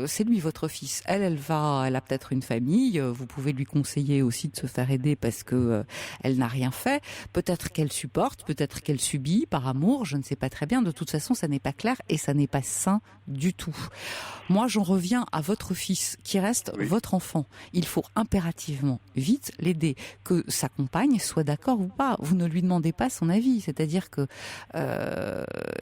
c'est lui votre fils. Elle a peut-être une famille, vous pouvez lui conseiller aussi de se faire aider parce que elle n'a rien fait. Peut-être qu'elle supporte, peut-être qu'elle subit par amour, je ne sais pas très bien. De toute façon, ça n'est pas clair et ça n'est pas sain du tout. Moi, j'en reviens à votre fils qui reste votre enfant. Il faut impérativement vite l'aider, que sa compagne soit d'accord ou pas. Vous ne lui demandez pas son avis, c'est-à-dire que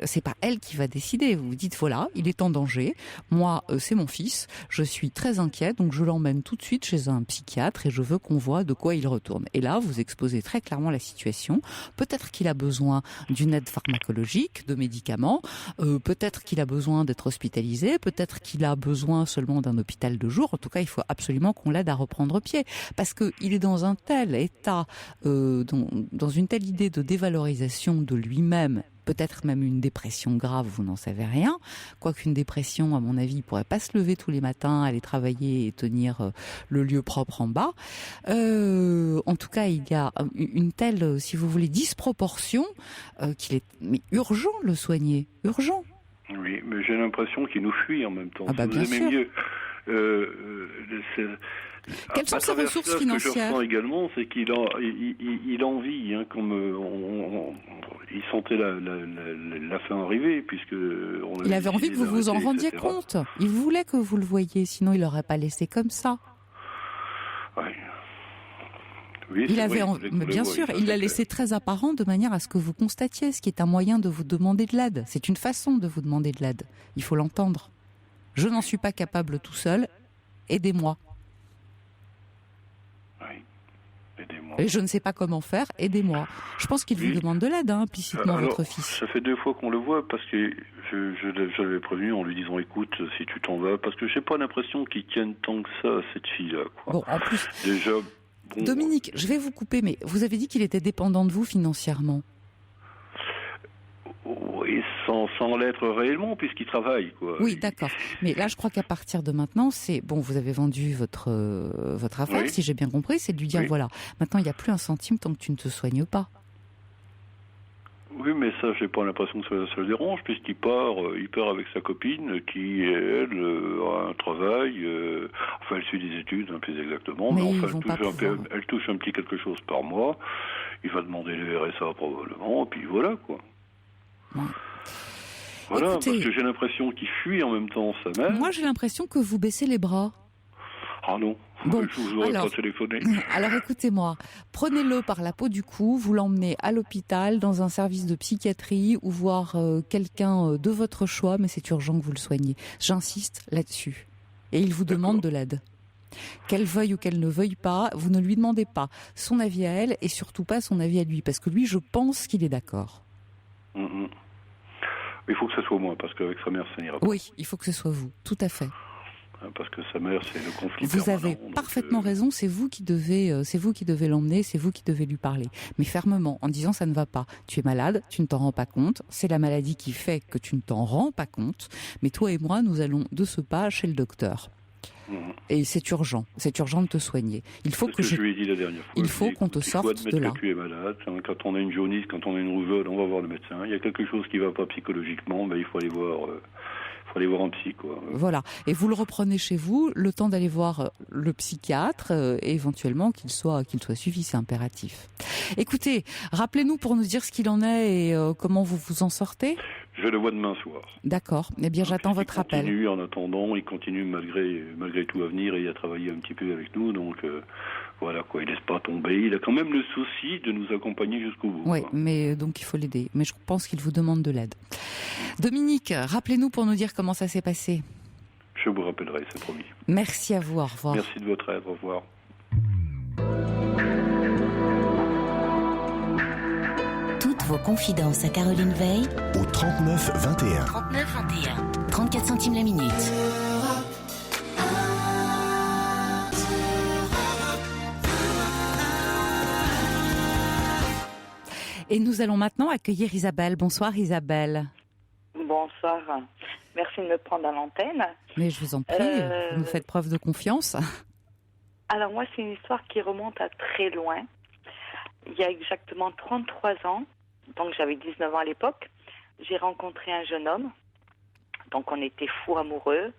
c'est pas elle qui va décider. Vous vous dites voilà, il est en danger. Moi, c'est mon fils. Je suis très inquiète, donc je l'emmène tout de suite chez un psychiatre et je veux qu'on voit de quoi il retourne. Et là, vous exposez très clairement la situation. Peut-être qu'il a besoin d'une aide pharmacologique, de médicaments. Peut-être qu'il a besoin d'être hospitalisé. Peut-être qu'il a besoin seulement d'un hôpital de jour. En tout cas, il faut absolument qu'on l'aide à reprendre pied. Parce qu'il est dans un tel état, dans une telle idée de dévalorisation de lui-même, peut-être même une dépression grave, vous n'en savez rien. Quoiqu'une dépression, à mon avis, il ne pourrait pas se lever tous les matins, aller travailler et tenir le lieu propre en bas. En tout cas, il y a une telle, si vous voulez, disproportion qu'il est urgent de le soigner. Urgent. Oui, mais j'ai l'impression qu'il nous fuit en même temps. Ah bah bien sûr. Mieux. Quelles sont ses ressources financières ? Ce que je ressens également, c'est qu'il envie, hein, comme il sentait la fin arriver, puisque il avait envie que vous vous en rendiez compte. Il voulait que vous le voyiez, sinon il l'aurait pas laissé comme ça. Ouais. Oui, il avait mais bien sûr, il l'a laissé très apparent de manière à ce que vous constatiez, ce qui est un moyen de vous demander de l'aide. C'est une façon de vous demander de l'aide. Il faut l'entendre. Je n'en suis pas capable tout seul. Aidez-moi. Oui, aidez-moi. Et je ne sais pas comment faire. Aidez-moi. Je pense qu'il vous demande de l'aide, hein, implicitement, votre fils. Ça fait 2 fois qu'on le voit parce que je l'avais prévenu en lui disant écoute, si tu t'en vas, parce que j'ai pas l'impression qu'il tienne tant que ça à cette fille-là. Quoi. Bon, en plus. Déjà. Bon, Dominique, je vais vous couper, mais vous avez dit qu'il était dépendant de vous financièrement. Oui, sans l'être réellement, puisqu'il travaille, quoi. Oui, d'accord. Mais là, je crois qu'à partir de maintenant, c'est bon. Vous avez vendu votre affaire, si j'ai bien compris, c'est de lui dire voilà. Maintenant, il n'y a plus un centime tant que tu ne te soignes pas. Oui, mais ça, j'ai pas l'impression que ça le dérange, puisqu'il part avec sa copine, qui, elle, a un travail, elle suit des études, plus exactement, mais enfin, elle touche un petit quelque chose par mois, il va demander le RSA probablement, et puis voilà, quoi. Ouais. Voilà, écoutez, parce que j'ai l'impression qu'il fuit en même temps sa mère. Moi, j'ai l'impression que vous baissez les bras. Ah non, bon, je vous aurais pas téléphoné. Alors écoutez-moi, prenez-le par la peau du cou, vous l'emmenez à l'hôpital, dans un service de psychiatrie ou voir quelqu'un de votre choix, mais c'est urgent que vous le soigniez. J'insiste là-dessus. Et il vous demande de l'aide. Qu'elle veuille ou qu'elle ne veuille pas, vous ne lui demandez pas son avis à elle et surtout pas son avis à lui, parce que lui, je pense qu'il est d'accord. Il faut que ce soit moi, parce qu'avec sa mère, ça n'ira pas. Oui, il faut que ce soit vous, tout à fait. Parce que sa mère, c'est le conflit Vous permanent, avez parfaitement raison, c'est vous qui devez l'emmener, c'est vous qui devez lui parler. Mais fermement, en disant ça ne va pas. Tu es malade, tu ne t'en rends pas compte, c'est la maladie qui fait que tu ne t'en rends pas compte, mais toi et moi, nous allons de ce pas chez le docteur. Et c'est urgent de te soigner. Il faut que je lui ai dit la dernière fois. Il faut qu'on te sorte de là. Que tu es malade. Quand on a une jaunisse, quand on a une rougeole, on va voir le médecin. Il y a quelque chose qui ne va pas psychologiquement, mais il faut aller voir. Faut aller voir un psy, quoi. Voilà. Et vous le reprenez chez vous, le temps d'aller voir le psychiatre, et éventuellement qu'il soit suivi, c'est impératif. Écoutez, rappelez-nous pour nous dire ce qu'il en est et comment vous vous en sortez. Je le vois demain soir. D'accord. Eh bien, j'attends votre appel. Il continue malgré tout à venir et à travailler un petit peu avec nous. Donc, voilà, quoi. Il laisse pas tomber. Il a quand même le souci de nous accompagner jusqu'au bout. Oui, mais donc il faut l'aider. Mais je pense qu'il vous demande de l'aide. Dominique, rappelez-nous pour nous dire comment ça s'est passé. Je vous rappellerai, c'est promis. Merci à vous. Au revoir. Merci de votre aide. Au revoir. Toutes vos confidences à Caroline Veil au 39 21. 39 21. 34 centimes la minute. Et nous allons maintenant accueillir Isabelle. Bonsoir Isabelle. Bonsoir. Merci de me prendre à l'antenne. Mais je vous en prie, vous nous faites preuve de confiance. Alors moi, c'est une histoire qui remonte à très loin. Il y a exactement 33 ans, donc j'avais 19 ans à l'époque, j'ai rencontré un jeune homme. Donc on était fous amoureux.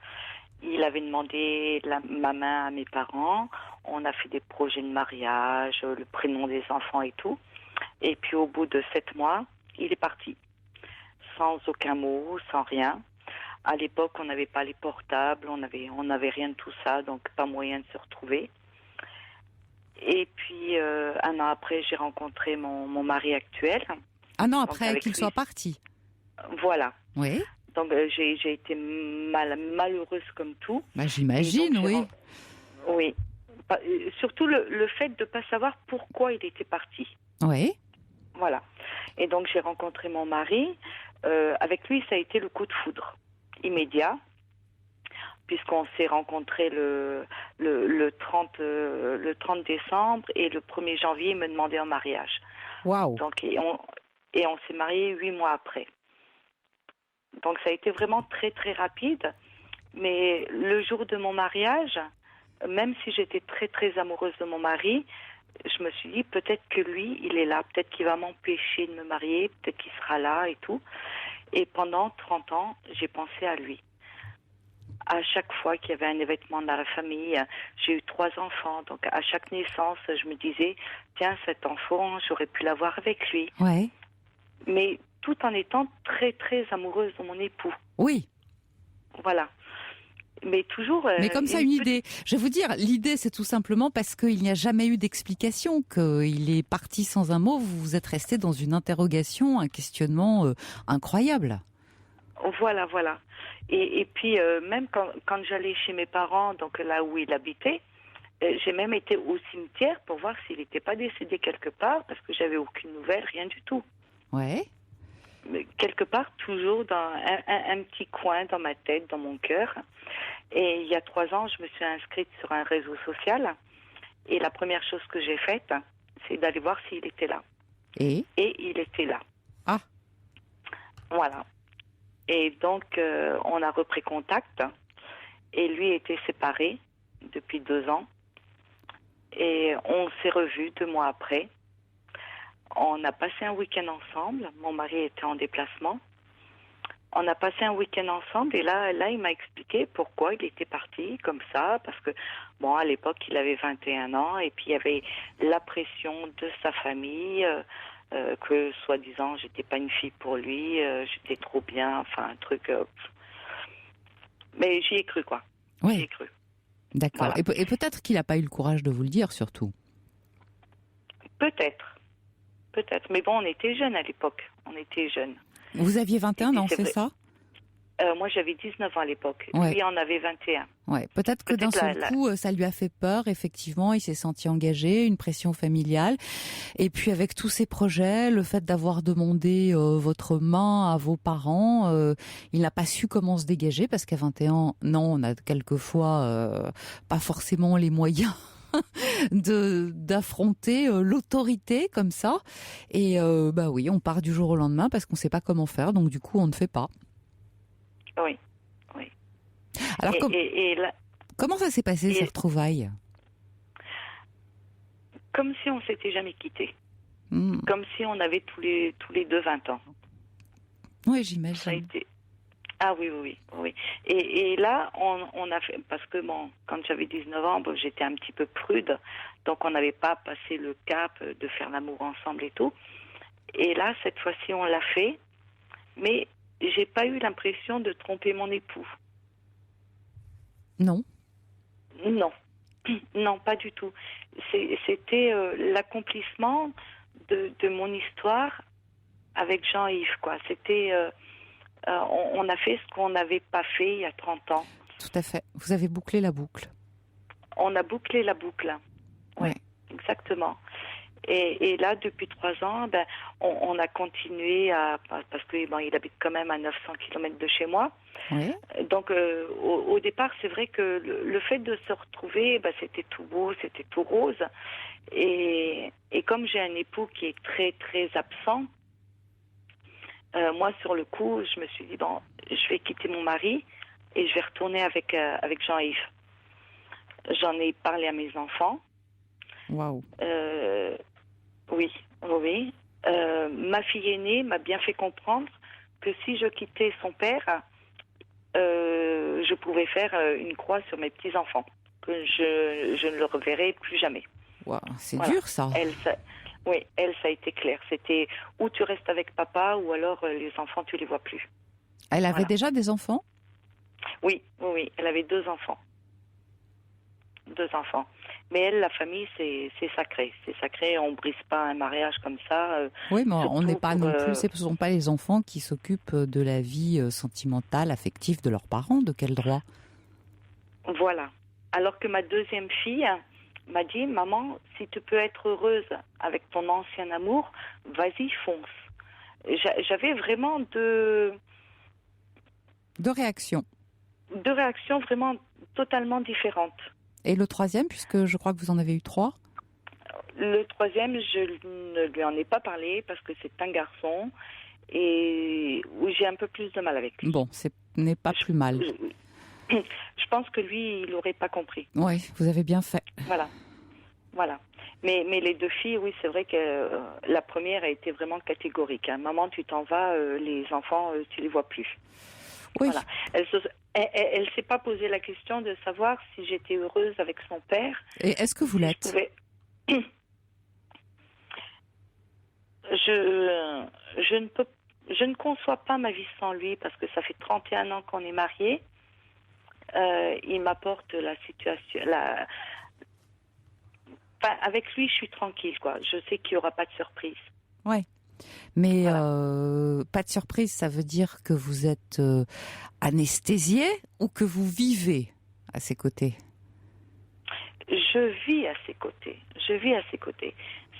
Il avait demandé ma main à mes parents. On a fait des projets de mariage, le prénom des enfants et tout. Et puis au bout de 7 mois, il est parti. Sans aucun mot, sans rien. À l'époque, on n'avait pas les portables, on n'avait rien de tout ça, donc pas moyen de se retrouver. Et puis, un an après, j'ai rencontré mon mari actuel. Un an après qu'il soit parti. Voilà. Oui. Donc, j'ai été malheureuse comme tout. Bah, j'imagine, donc, oui. Oui. Surtout le fait de ne pas savoir pourquoi il était parti. Oui. Voilà. Et donc, j'ai rencontré mon mari. Avec lui, ça a été le coup de foudre immédiat, puisqu'on s'est rencontrés le 30 décembre et le 1er janvier, il me demandait en mariage. Waouh. Donc, et on s'est mariés 8 mois après. Donc, ça a été vraiment très, très rapide. Mais le jour de mon mariage, même si j'étais très, très amoureuse de mon mari, je me suis dit, peut-être que lui, il est là, peut-être qu'il va m'empêcher de me marier, peut-être qu'il sera là et tout. Et pendant 30 ans, j'ai pensé à lui. À chaque fois qu'il y avait un événement dans la famille, j'ai eu 3 enfants, donc à chaque naissance, je me disais, tiens, cet enfant, j'aurais pu l'avoir avec lui. Ouais. Mais tout en étant très, très amoureuse de mon époux. Oui. Voilà. Mais toujours... Mais comme ça, une idée. Je vais vous dire, l'idée, c'est tout simplement parce qu'il n'y a jamais eu d'explication, qu'il est parti sans un mot. Vous êtes resté dans une interrogation, un questionnement incroyable. Voilà. Et puis, même quand j'allais chez mes parents, donc là où il habitait, j'ai même été au cimetière pour voir s'il n'était pas décédé quelque part, parce que j'avais aucune nouvelle, rien du tout. Ouais. Mais quelque part, toujours dans un petit coin dans ma tête, dans mon cœur. Et il y a 3 ans, je me suis inscrite sur un réseau social. Et la première chose que j'ai faite, c'est d'aller voir s'il était là. Et il était là. Ah. Voilà. Et donc, on a repris contact. Et lui était séparé depuis 2 ans. Et on s'est revus 2 mois après. On a passé un week-end ensemble. Mon mari était en déplacement. On a passé un week-end ensemble et là, il m'a expliqué pourquoi il était parti comme ça. Parce que, bon, à l'époque, il avait 21 ans et puis il y avait la pression de sa famille, que, soi-disant, j'étais pas une fille pour lui, j'étais trop bien, enfin, un truc... Mais j'y ai cru, quoi. Oui. J'y ai cru. D'accord. Voilà. Et peut-être qu'il n'a pas eu le courage de vous le dire, surtout. Peut-être. Mais bon, on était jeunes à l'époque. On était jeunes. Vous aviez 21 ans, c'est ça ? Moi, j'avais 19 ans à l'époque. Ouais. Lui en avait 21. Ouais, peut-être que d'un seul coup, ça lui a fait peur, effectivement, il s'est senti engagé, une pression familiale. Et puis avec tous ces projets, le fait d'avoir demandé votre main à vos parents, il n'a pas su comment se dégager, parce qu'à 21 ans, on a quelquefois pas forcément les moyens d'affronter l'autorité comme ça. Et oui, on part du jour au lendemain parce qu'on ne sait pas comment faire, donc du coup, on ne fait pas. Oui. Alors, comment ça s'est passé, ces retrouvailles? Comme si on s'était jamais quittés. Comme si on avait tous les deux 20 ans. Oui, j'imagine. Ça a été... Ah oui. Et là, on a fait... Parce que quand j'avais 19 ans, j'étais un petit peu prude. Donc, on n'avait pas passé le cap de faire l'amour ensemble et tout. Et là, cette fois-ci, on l'a fait. Mais j'ai pas eu l'impression de tromper mon époux. Non. Non, pas du tout. C'était l'accomplissement de mon histoire avec Jean-Yves, quoi. C'était, on a fait ce qu'on n'avait pas fait il y a 30 ans. Tout à fait. Vous avez bouclé la boucle. On a bouclé la boucle. Oui, exactement. Et là, depuis 3 ans, on a continué parce que il habite quand même à 900 km de chez moi. Oui. Donc, au départ, c'est vrai que le fait de se retrouver, c'était tout beau, c'était tout rose. Et comme j'ai un époux qui est très, très absent, moi, sur le coup, je me suis dit, je vais quitter mon mari et je vais retourner avec Jean-Yves. J'en ai parlé à mes enfants. Waouh. Oui. Ma fille aînée m'a bien fait comprendre que si je quittais son père, je pouvais faire une croix sur mes petits-enfants, que je ne le reverrai plus jamais. Wow, c'est dur, ça. Ça a été clair. C'était ou tu restes avec papa, ou alors les enfants, tu les vois plus. Elle avait déjà des enfants ? Oui. Elle avait 2 enfants. 2 enfants. Mais elle, la famille, c'est sacré. C'est sacré, on ne brise pas un mariage comme ça. Oui, mais on n'est pas non plus... Ce ne sont pas les enfants qui s'occupent de la vie sentimentale, affective de leurs parents. De quel droit ? Voilà. Alors que ma deuxième fille m'a dit, maman, si tu peux être heureuse avec ton ancien amour, vas-y, fonce. J'avais vraiment deux réactions. 2 réactions vraiment totalement différentes. Et le troisième, puisque je crois que vous en avez eu 3 ? Le troisième, je ne lui en ai pas parlé parce que c'est un garçon et où j'ai un peu plus de mal avec lui. Bon, ce n'est pas plus mal. Je pense que lui, il n'aurait pas compris. Oui, vous avez bien fait. Voilà. Mais les 2 filles, oui, c'est vrai que la première a été vraiment catégorique. Maman, tu t'en vas, les enfants, tu les vois plus. Oui. Voilà. Elle s'est pas posé la question de savoir si j'étais heureuse avec son père. Et est-ce que vous l'êtes ? Je ne conçois pas ma vie sans lui parce que ça fait 31 ans qu'on est mariés. Il m'apporte la situation. Avec lui, je suis tranquille, quoi. Je sais qu'il n'y aura pas de surprise. Ouais. Mais pas de surprise, ça veut dire que vous êtes anesthésié ou que vous vivez à ses côtés ? Je vis à ses côtés.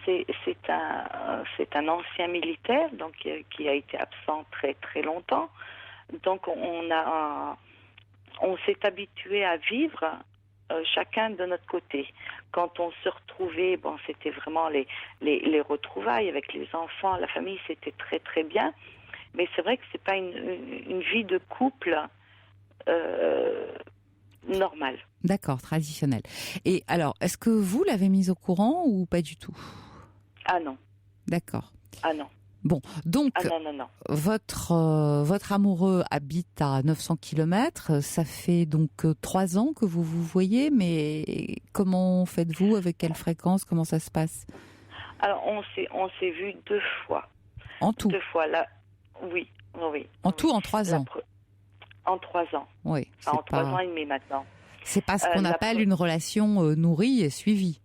C'est un ancien militaire, donc qui a été absent très très longtemps. Donc on s'est habitué à vivre chacun de notre côté. Quand on se retrouvait, c'était vraiment les retrouvailles avec les enfants, la famille, c'était très très bien. Mais c'est vrai que c'est pas une vie de couple normale. D'accord, traditionnelle. Et alors, est-ce que vous l'avez mise au courant ou pas du tout ? Ah non. D'accord. Ah non. Bon, donc, non. votre amoureux habite à 900 km, ça fait donc 3 ans que vous vous voyez, mais comment faites-vous, avec quelle fréquence, comment ça se passe ? Alors, on s'est vu 2 fois. En tout ? 2 fois, là, oui. En tout, en 3 ans ? En 3 ans. Oui. En 3 ans et demi maintenant. C'est pas ce qu'on appelle une relation nourrie et suivie ?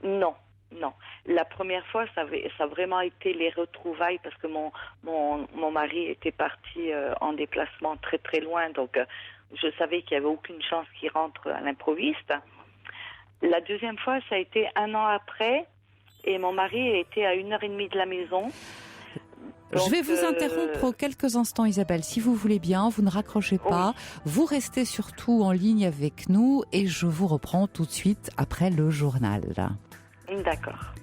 Non. Non. La première fois, ça a vraiment été les retrouvailles parce que mon mari était parti en déplacement très très loin, donc je savais qu'il n'y avait aucune chance qu'il rentre à l'improviste. La deuxième fois, ça a été 1 an après, et mon mari était à 1h30 de la maison. Donc, je vais vous interrompre quelques instants, Isabelle, si vous voulez bien, vous ne raccrochez pas, vous restez surtout en ligne avec nous et je vous reprends tout de suite après le journal. D'accord.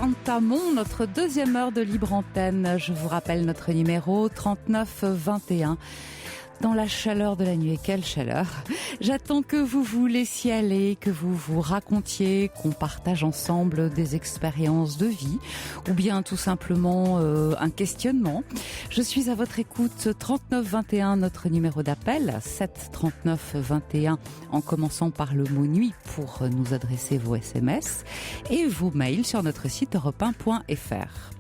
Entamons notre deuxième heure de libre antenne. Je vous rappelle notre numéro 3921. Dans la chaleur de la nuit, et quelle chaleur! J'attends que vous vous laissiez aller, que vous vous racontiez, qu'on partage ensemble des expériences de vie, ou bien tout simplement un questionnement. Je suis à votre écoute. 3921, notre numéro d'appel, 7 39 21, en commençant par le mot nuit pour nous adresser vos SMS et vos mails sur notre site europe1.fr.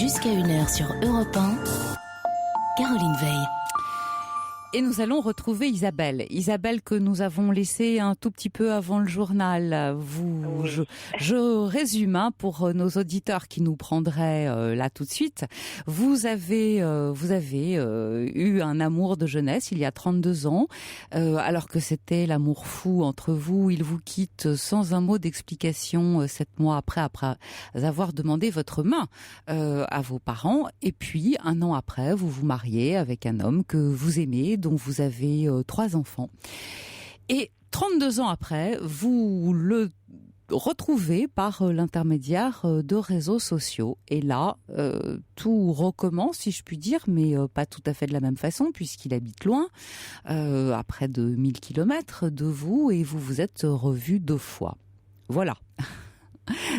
Jusqu'à 1h sur Europe 1, Caroline Veil. Et nous allons retrouver Isabelle. Isabelle que nous avons laissée un tout petit peu avant le journal. Je résume pour nos auditeurs qui nous prendraient là tout de suite. Vous avez eu un amour de jeunesse il y a 32 ans, alors que c'était l'amour fou entre vous. Il vous quitte sans un mot d'explication 7 mois après avoir demandé votre main à vos parents. Et puis, 1 an après, vous vous mariez avec un homme que vous aimez, dont vous avez 3 enfants. Et 32 ans après, vous le retrouvez par l'intermédiaire de réseaux sociaux. Et là, tout recommence, si je puis dire, mais pas tout à fait de la même façon, puisqu'il habite loin, à près de 1000 kilomètres de vous, et vous vous êtes revus 2 fois. Voilà.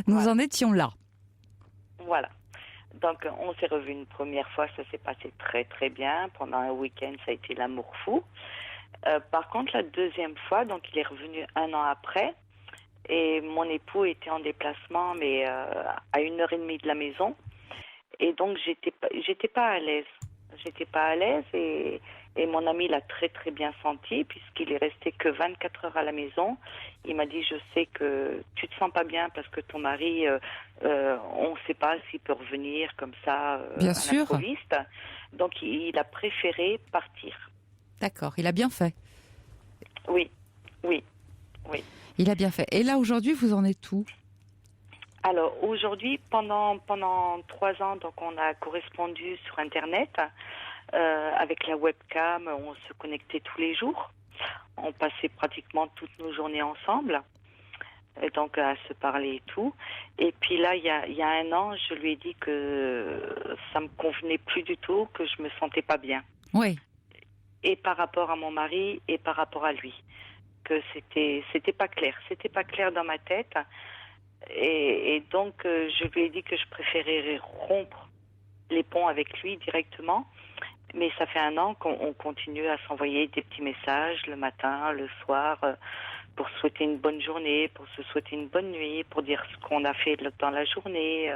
Nous en étions là. Voilà. Donc, on s'est revus une première fois, ça s'est passé très très bien. Pendant un week-end, ça a été l'amour fou. Par contre, la deuxième fois, donc il est revenu 1 an après, et mon époux était en déplacement, mais à 1h30 de la maison. Et donc, j'étais pas à l'aise. J'étais pas à l'aise, et mon ami l'a très très bien senti, puisqu'il est resté que 24 heures à la maison. Il m'a dit, je sais que tu te sens pas bien parce que ton mari, on ne sait pas s'il peut revenir comme ça bien à sûr. l'improviste. Donc il a préféré partir. D'accord, il a bien fait. Oui. Il a bien fait. Et là, aujourd'hui, vous en êtes où ? Alors, aujourd'hui, pendant 3 ans, donc on a correspondu sur Internet avec la webcam. On se connectait tous les jours. On passait pratiquement toutes nos journées ensemble, et donc à se parler et tout. Et puis là, il y a 1 an, je lui ai dit que ça me convenait plus du tout, que je me sentais pas bien. Oui. Et par rapport à mon mari et par rapport à lui, que c'était pas clair dans ma tête. Et donc je lui ai dit que je préférais rompre les ponts avec lui directement. Mais ça fait 1 an qu'on continue à s'envoyer des petits messages le matin, le soir, pour souhaiter une bonne journée, pour se souhaiter une bonne nuit, pour dire ce qu'on a fait dans la journée.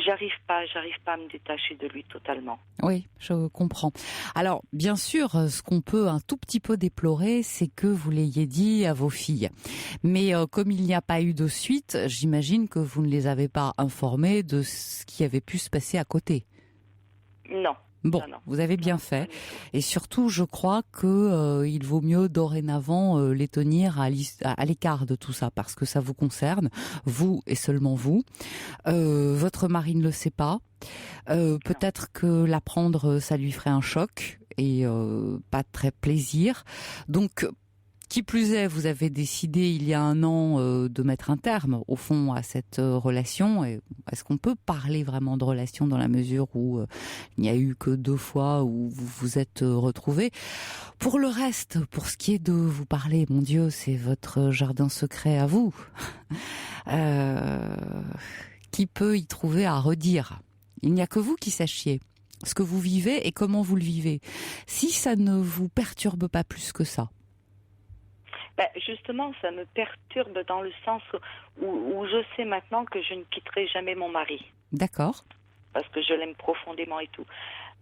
J'arrive pas à me détacher de lui totalement. Oui, je comprends. Alors, bien sûr, ce qu'on peut un tout petit peu déplorer, c'est que vous l'ayez dit à vos filles. Mais comme il n'y a pas eu de suite, j'imagine que vous ne les avez pas informées de ce qui avait pu se passer à côté. Non. Bon, non. Vous avez bien fait. Et surtout, je crois que il vaut mieux dorénavant les tenir à l'écart de tout ça, parce que ça vous concerne, vous et seulement vous. Votre mari ne le sait pas. Peut-être que l'apprendre, ça lui ferait un choc et pas très plaisir. Donc, qui plus est, vous avez décidé il y a 1 an de mettre un terme, au fond, à cette relation. Et est-ce qu'on peut parler vraiment de relation dans la mesure où il n'y a eu que 2 fois où vous vous êtes retrouvés? Pour le reste, pour ce qui est de vous parler, mon Dieu, c'est votre jardin secret à vous. Qui peut y trouver à redire? Il n'y a que vous qui sachiez ce que vous vivez et comment vous le vivez. Si ça ne vous perturbe pas plus que ça. Justement, ça me perturbe dans le sens où je sais maintenant que je ne quitterai jamais mon mari. D'accord. Parce que je l'aime profondément et tout.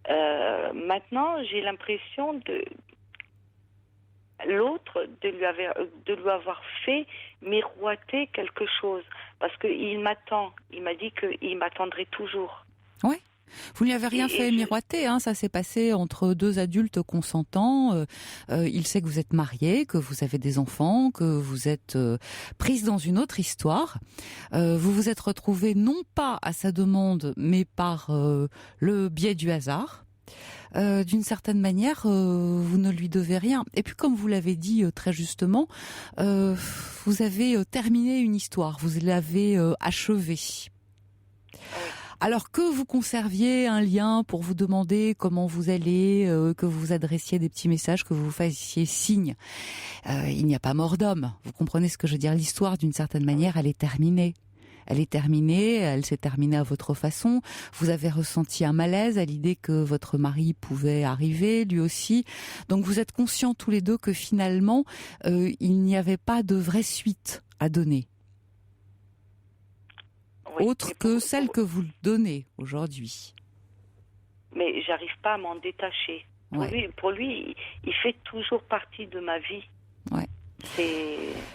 Maintenant, j'ai l'impression de l'autre de lui avoir fait miroiter quelque chose. Parce qu'il m'attend. Il m'a dit qu'il m'attendrait toujours. Oui. Vous lui avez rien fait miroiter, hein, ça s'est passé entre 2 adultes consentants. Il sait que vous êtes mariés, que vous avez des enfants, que vous êtes prise dans une autre histoire. Vous vous êtes retrouvés non pas à sa demande, mais par le biais du hasard. D'une certaine manière, vous ne lui devez rien. Et puis, comme vous l'avez dit très justement, vous avez terminé une histoire, vous l'avez achevée. Alors que vous conserviez un lien pour vous demander comment vous allez, que vous adressiez des petits messages, que vous fassiez signe, il n'y a pas mort d'homme. Vous comprenez ce que je veux dire? L'histoire, d'une certaine manière, elle est terminée. Elle s'est terminée à votre façon. Vous avez ressenti un malaise à l'idée que votre mari pouvait arriver, lui aussi. Donc vous êtes conscients tous les deux que finalement, il n'y avait pas de vraie suite à donner. Oui, autre que celle que vous donnez aujourd'hui. Mais j'arrive pas à m'en détacher. Pour lui, il fait toujours partie de ma vie. Ouais.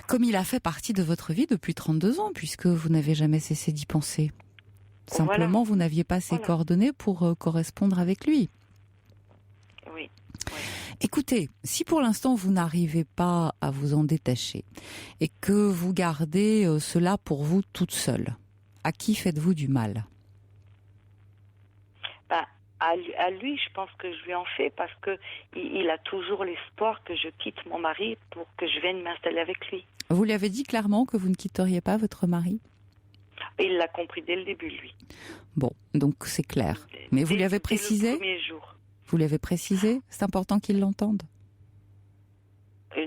Comme il a fait partie de votre vie depuis 32 ans, puisque vous n'avez jamais cessé d'y penser. Simplement, vous n'aviez pas ses coordonnées pour correspondre avec lui. Oui. Écoutez, si pour l'instant vous n'arrivez pas à vous en détacher et que vous gardez cela pour vous toute seule, à qui faites-vous du mal? À lui, je pense que je lui en fais parce que il a toujours l'espoir que je quitte mon mari pour que je vienne m'installer avec lui. Vous lui avez dit clairement que vous ne quitteriez pas votre mari? Il l'a compris dès le début, lui. Bon, donc c'est clair. Mais vous lui avez précisé? Le premier jour. Vous lui avez précisé? C'est important qu'il l'entende.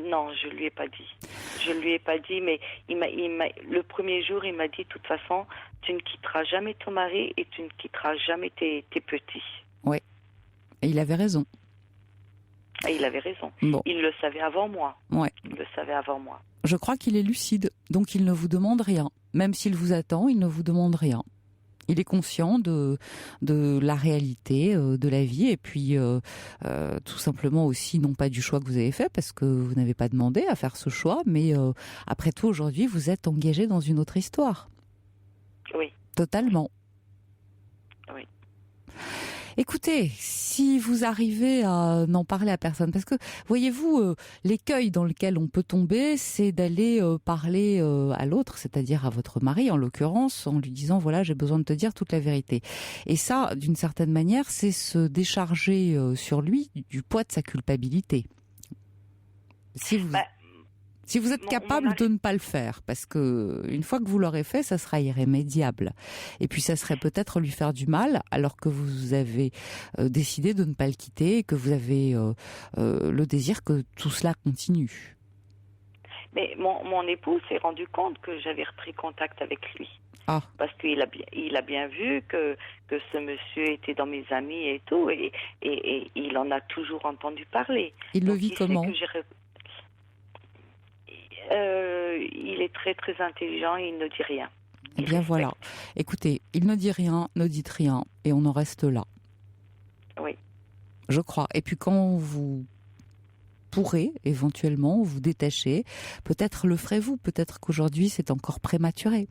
Non, je lui ai pas dit. Je lui ai pas dit, mais le premier jour, il m'a dit, de toute façon, tu ne quitteras jamais ton mari et tu ne quitteras jamais tes petits. Oui. Et il avait raison. Et il avait raison. Bon. Il le savait avant moi. Ouais. Il le savait avant moi. Je crois qu'il est lucide, donc il ne vous demande rien. Même s'il vous attend, il ne vous demande rien. Il est conscient de la réalité de la vie et puis tout simplement aussi non pas du choix que vous avez fait parce que vous n'avez pas demandé à faire ce choix, mais après tout aujourd'hui vous êtes engagé dans une autre histoire. Oui. Totalement. Oui. Écoutez, si vous arrivez à n'en parler à personne, parce que, voyez-vous, l'écueil dans lequel on peut tomber, c'est d'aller parler à l'autre, c'est-à-dire à votre mari, en l'occurrence, en lui disant, voilà, j'ai besoin de te dire toute la vérité. Et ça, d'une certaine manière, c'est se décharger sur lui du poids de sa culpabilité. Si vous êtes capable de ne pas le faire, parce que une fois que vous l'aurez fait, ça sera irrémédiable. Et puis ça serait peut-être lui faire du mal, alors que vous avez décidé de ne pas le quitter et que vous avez le désir que tout cela continue. Mais mon époux s'est rendu compte que j'avais repris contact avec lui. Ah. Parce qu'il a bien vu que ce monsieur était dans mes amis et tout, et il en a toujours entendu parler. Il le vit comment ? Il est très très intelligent et il ne dit rien. Eh bien voilà. Écoutez, il ne dit rien, ne dites rien, et on en reste là. Oui. Je crois. Et puis quand vous pourrez éventuellement vous détacher, peut-être le ferez-vous, peut-être qu'aujourd'hui c'est encore prématuré.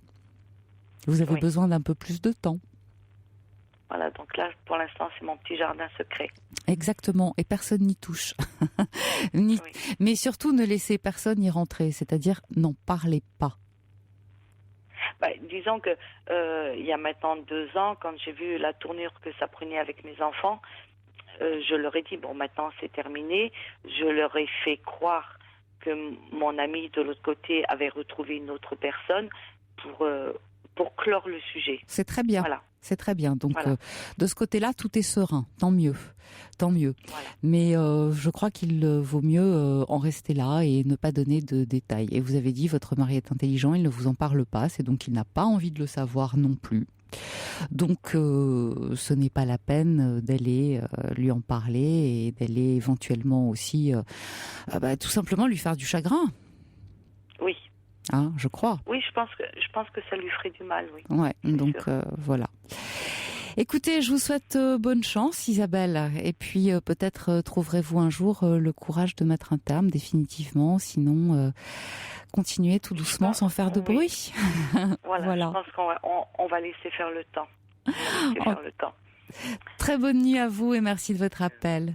Vous avez besoin d'un peu plus de temps. Voilà, donc là, pour l'instant, c'est mon petit jardin secret. Exactement, et personne n'y touche. Mais surtout, ne laissez personne y rentrer, c'est-à-dire n'en parlez pas. Disons que il y a maintenant 2 ans, quand j'ai vu la tournure que ça prenait avec mes enfants, je leur ai dit, bon, maintenant c'est terminé. Je leur ai fait croire que mon ami de l'autre côté avait retrouvé une autre personne pour clore le sujet. C'est très bien. Voilà. C'est très bien. Donc, Voilà. de ce côté-là, tout est serein. Tant mieux. Tant mieux. Voilà. Mais je crois qu'il vaut mieux en rester là et ne pas donner de détails. Et vous avez dit, votre mari est intelligent, il ne vous en parle pas. C'est donc qu'il n'a pas envie de le savoir non plus. Donc, ce n'est pas la peine d'aller lui en parler et d'aller éventuellement aussi, tout simplement lui faire du chagrin. Oui. Hein, je crois. Oui, je pense que ça lui ferait du mal, oui. Ouais, donc sûr. voilà. Écoutez, je vous souhaite bonne chance, Isabelle. Et puis peut-être trouverez-vous un jour le courage de mettre un terme définitivement. Sinon, continuez tout doucement sans faire de bruit. Voilà. Je pense qu'on va laisser faire le temps. Le temps. Très bonne nuit à vous et merci de votre appel.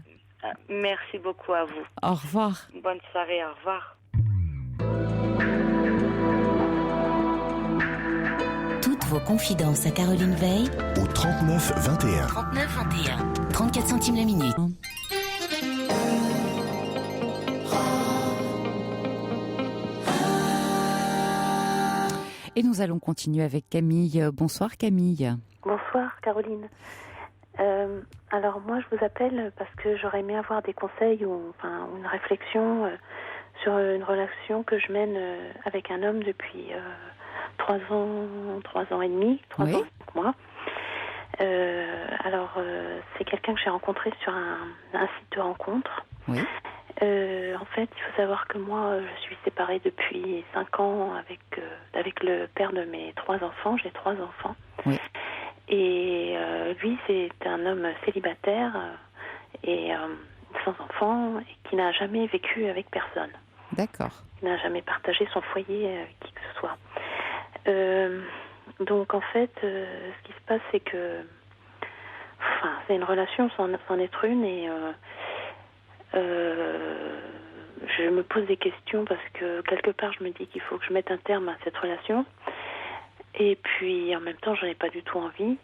Merci beaucoup à vous. Au revoir. Bonne soirée, au revoir. Toutes vos confidences à Caroline Veil au 39 21. 39 21. 34 centimes la minute. Et nous allons continuer avec Camille. Bonsoir Camille. Bonsoir Caroline. Alors moi je vous appelle parce que j'aurais aimé avoir des conseils ou une réflexion sur une relation que je mène avec un homme depuis 3 ans et demi, 3 Oui. ans, 5 mois. C'est quelqu'un que j'ai rencontré sur un site de rencontre. Oui. En fait, il faut savoir que moi, je suis séparée depuis 5 ans avec le père de mes 3 enfants. J'ai 3 enfants. Oui. Et lui, c'est un homme célibataire et sans enfants et qui n'a jamais vécu avec personne. D'accord. Il n'a jamais partagé son foyer avec qui que ce soit. Donc en fait, ce qui se passe, c'est que c'est une relation sans être une et je me pose des questions parce que quelque part je me dis qu'il faut que je mette un terme à cette relation et puis en même temps j'en ai pas du tout envie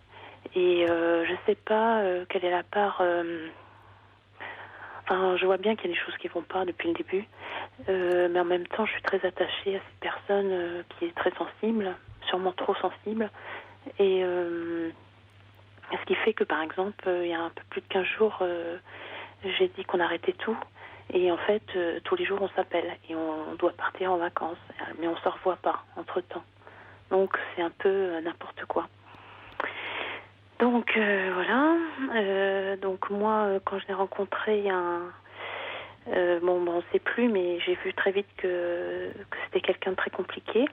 et je sais pas quelle est la part je vois bien qu'il y a des choses qui vont pas depuis le début mais en même temps je suis très attachée à cette personne qui est très sensible, sûrement trop sensible et ce qui fait que par exemple il y a un peu plus de 15 jours j'ai dit qu'on arrêtait tout et en fait tous les jours on s'appelle et on doit partir en vacances mais on se revoit pas entre temps donc c'est un peu n'importe quoi donc voilà donc moi quand je l'ai rencontré il y a on sait plus mais j'ai vu très vite que c'était quelqu'un de très compliqué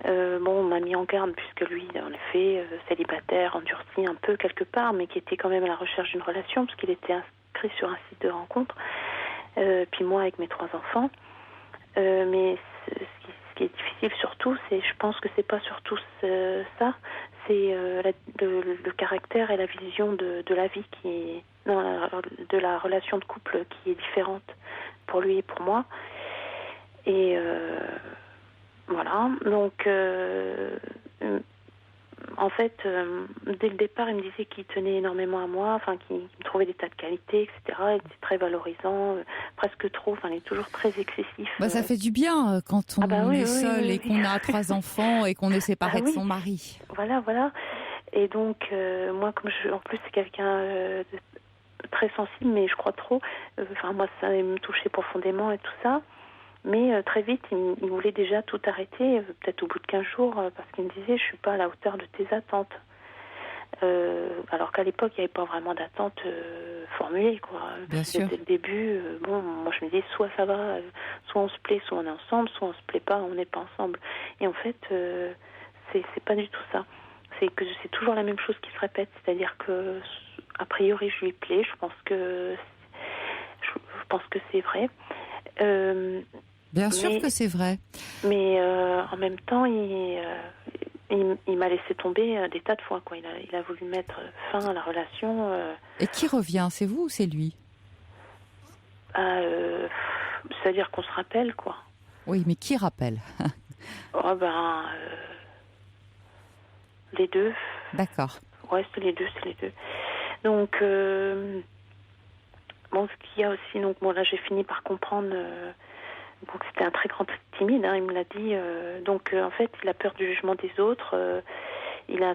on m'a mis en garde puisque lui, en effet, célibataire, endurci un peu quelque part, mais qui était quand même à la recherche d'une relation parce qu'il était inscrit sur un site de rencontre. Puis moi, avec mes 3 enfants. Mais ce qui est difficile surtout, je pense que c'est pas surtout ça, c'est le caractère et la vision de la vie de la relation de couple qui est différente pour lui et pour moi. Et voilà, donc en fait, dès le départ, il me disait qu'il tenait énormément à moi, qu'il me trouvait des tas de qualités, etc. Il était très valorisant, presque trop, il est toujours très excessif. Ça fait du bien quand on est seul et qu'on a 3 enfants et qu'on est séparé de son mari. Voilà. Et donc, moi, en plus, c'est quelqu'un de très sensible, mais je crois trop. Moi, ça me touchait profondément et tout ça. Mais très vite, il voulait déjà tout arrêter, peut-être au bout de 15 jours, parce qu'il me disait « je suis pas à la hauteur de tes attentes ». Alors qu'à l'époque, il n'y avait pas vraiment d'attente formulée, quoi. Dès le début, moi je me disais soit ça va, soit on se plaît, soit on est ensemble, soit on se plaît pas, on n'est pas ensemble. Et en fait, c'est pas du tout ça. C'est que c'est toujours la même chose qui se répète, c'est-à-dire que a priori je lui plais, je pense que c'est vrai. Bien sûr que c'est vrai. Mais en même temps, il m'a laissé tomber des tas de fois, quoi. Il a voulu mettre fin à la relation. Et qui revient, c'est vous ou c'est lui ? C'est-à-dire qu'on se rappelle, quoi. Oui, mais qui rappelle ? les deux. D'accord. Ouais, c'est les deux. Donc, ce qu'il y a aussi, donc, là, j'ai fini par comprendre, donc c'était un très grand timide, il me l'a dit, en fait, il a peur du jugement des autres, il a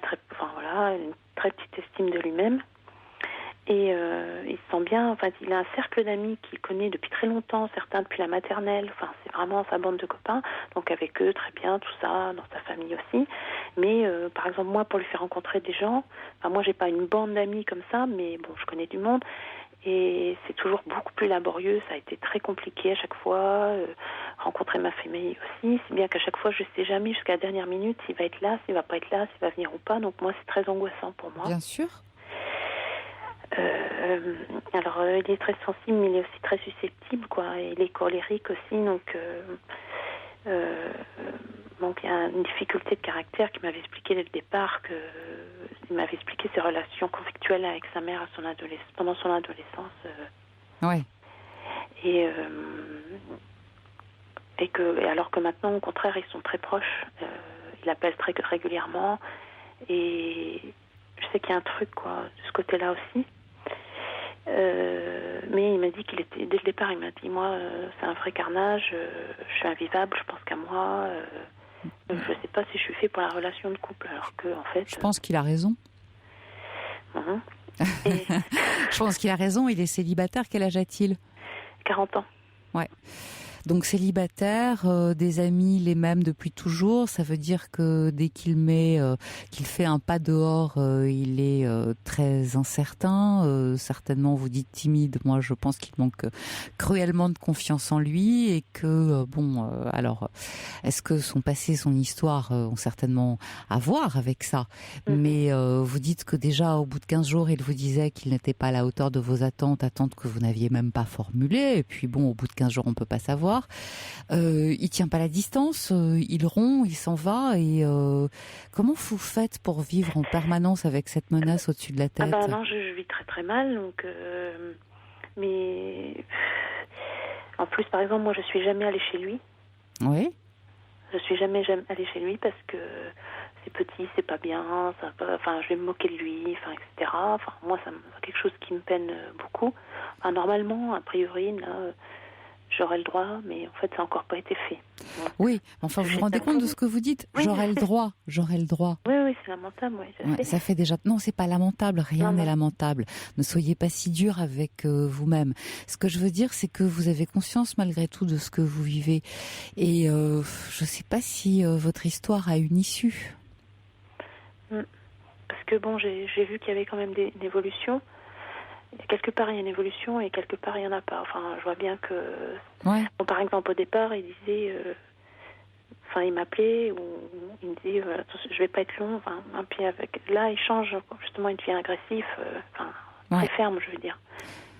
une très petite estime de lui-même, et il se sent bien, il a un cercle d'amis qu'il connaît depuis très longtemps, certains depuis la maternelle, c'est vraiment sa bande de copains, donc avec eux, très bien, tout ça, dans sa famille aussi, mais par exemple, moi, pour lui faire rencontrer des gens, moi, j'ai pas une bande d'amis comme ça, mais bon, je connais du monde, et c'est toujours beaucoup plus laborieux, ça a été très compliqué à chaque fois, rencontrer ma famille aussi, si bien qu'à chaque fois je sais jamais jusqu'à la dernière minute s'il va être là, s'il va pas être là, s'il va venir ou pas, donc moi c'est très angoissant pour moi. Bien sûr. Il est très sensible, mais il est aussi très susceptible, et il est colérique aussi, donc il y a une difficulté de caractère qui m'avait expliqué dès le départ il m'avait expliqué ses relations conflictuelles avec sa mère pendant son adolescence. Ouais. Et alors que maintenant, au contraire, ils sont très proches. Il appelle très régulièrement. Et je sais qu'il y a un truc, de ce côté-là aussi. Mais il m'a dit qu'il était, dès le départ, il m'a dit, moi, c'est un vrai carnage, je suis invivable, je pense qu'à moi. Je ne sais pas si je suis fait pour la relation de couple, alors que, en fait... Je pense qu'il a raison. Je pense qu'il a raison, il est célibataire. Quel âge a-t-il ? 40 ans. Ouais. Donc célibataire, des amis les mêmes depuis toujours, ça veut dire que dès qu'il fait un pas dehors, il est très incertain, certainement vous dites timide, moi je pense qu'il manque cruellement de confiance en lui et que alors est-ce que son passé, son histoire ont certainement à voir avec ça, mais vous dites que déjà au bout de 15 jours il vous disait qu'il n'était pas à la hauteur de vos attentes que vous n'aviez même pas formulées, et puis au bout de 15 jours on peut pas savoir. Il tient pas la distance, il rompt, il s'en va, et comment vous faites pour vivre en permanence avec cette menace au-dessus de la tête ? Non, je vis très très mal, donc mais en plus, par exemple, moi je suis jamais allée chez lui. Oui. Je suis jamais allée chez lui parce que c'est petit, c'est pas bien, je vais me moquer de lui, etc. Moi c'est quelque chose qui me peine beaucoup. Normalement, a priori, là, j'aurais le droit, mais en fait, ça n'a encore pas été fait. Donc, oui, vous vous rendez compte de ce que vous dites ? Oui. J'aurais le droit. Oui, c'est lamentable, oui. Ça fait déjà... Non, c'est pas lamentable, rien n'est lamentable. Ne soyez pas si dur avec vous-même. Ce que je veux dire, c'est que vous avez conscience malgré tout de ce que vous vivez. Et je sais pas si votre histoire a une issue. Parce que j'ai vu qu'il y avait quand même une évolution. Quelque part, il y a une évolution et quelque part, il n'y en a pas. Je vois bien que... Ouais. Par exemple, au départ, il disait... il m'appelait ou il me disait je vais pas être long. Puis là, il change. Justement, il devient agressif. Très ferme, je veux dire.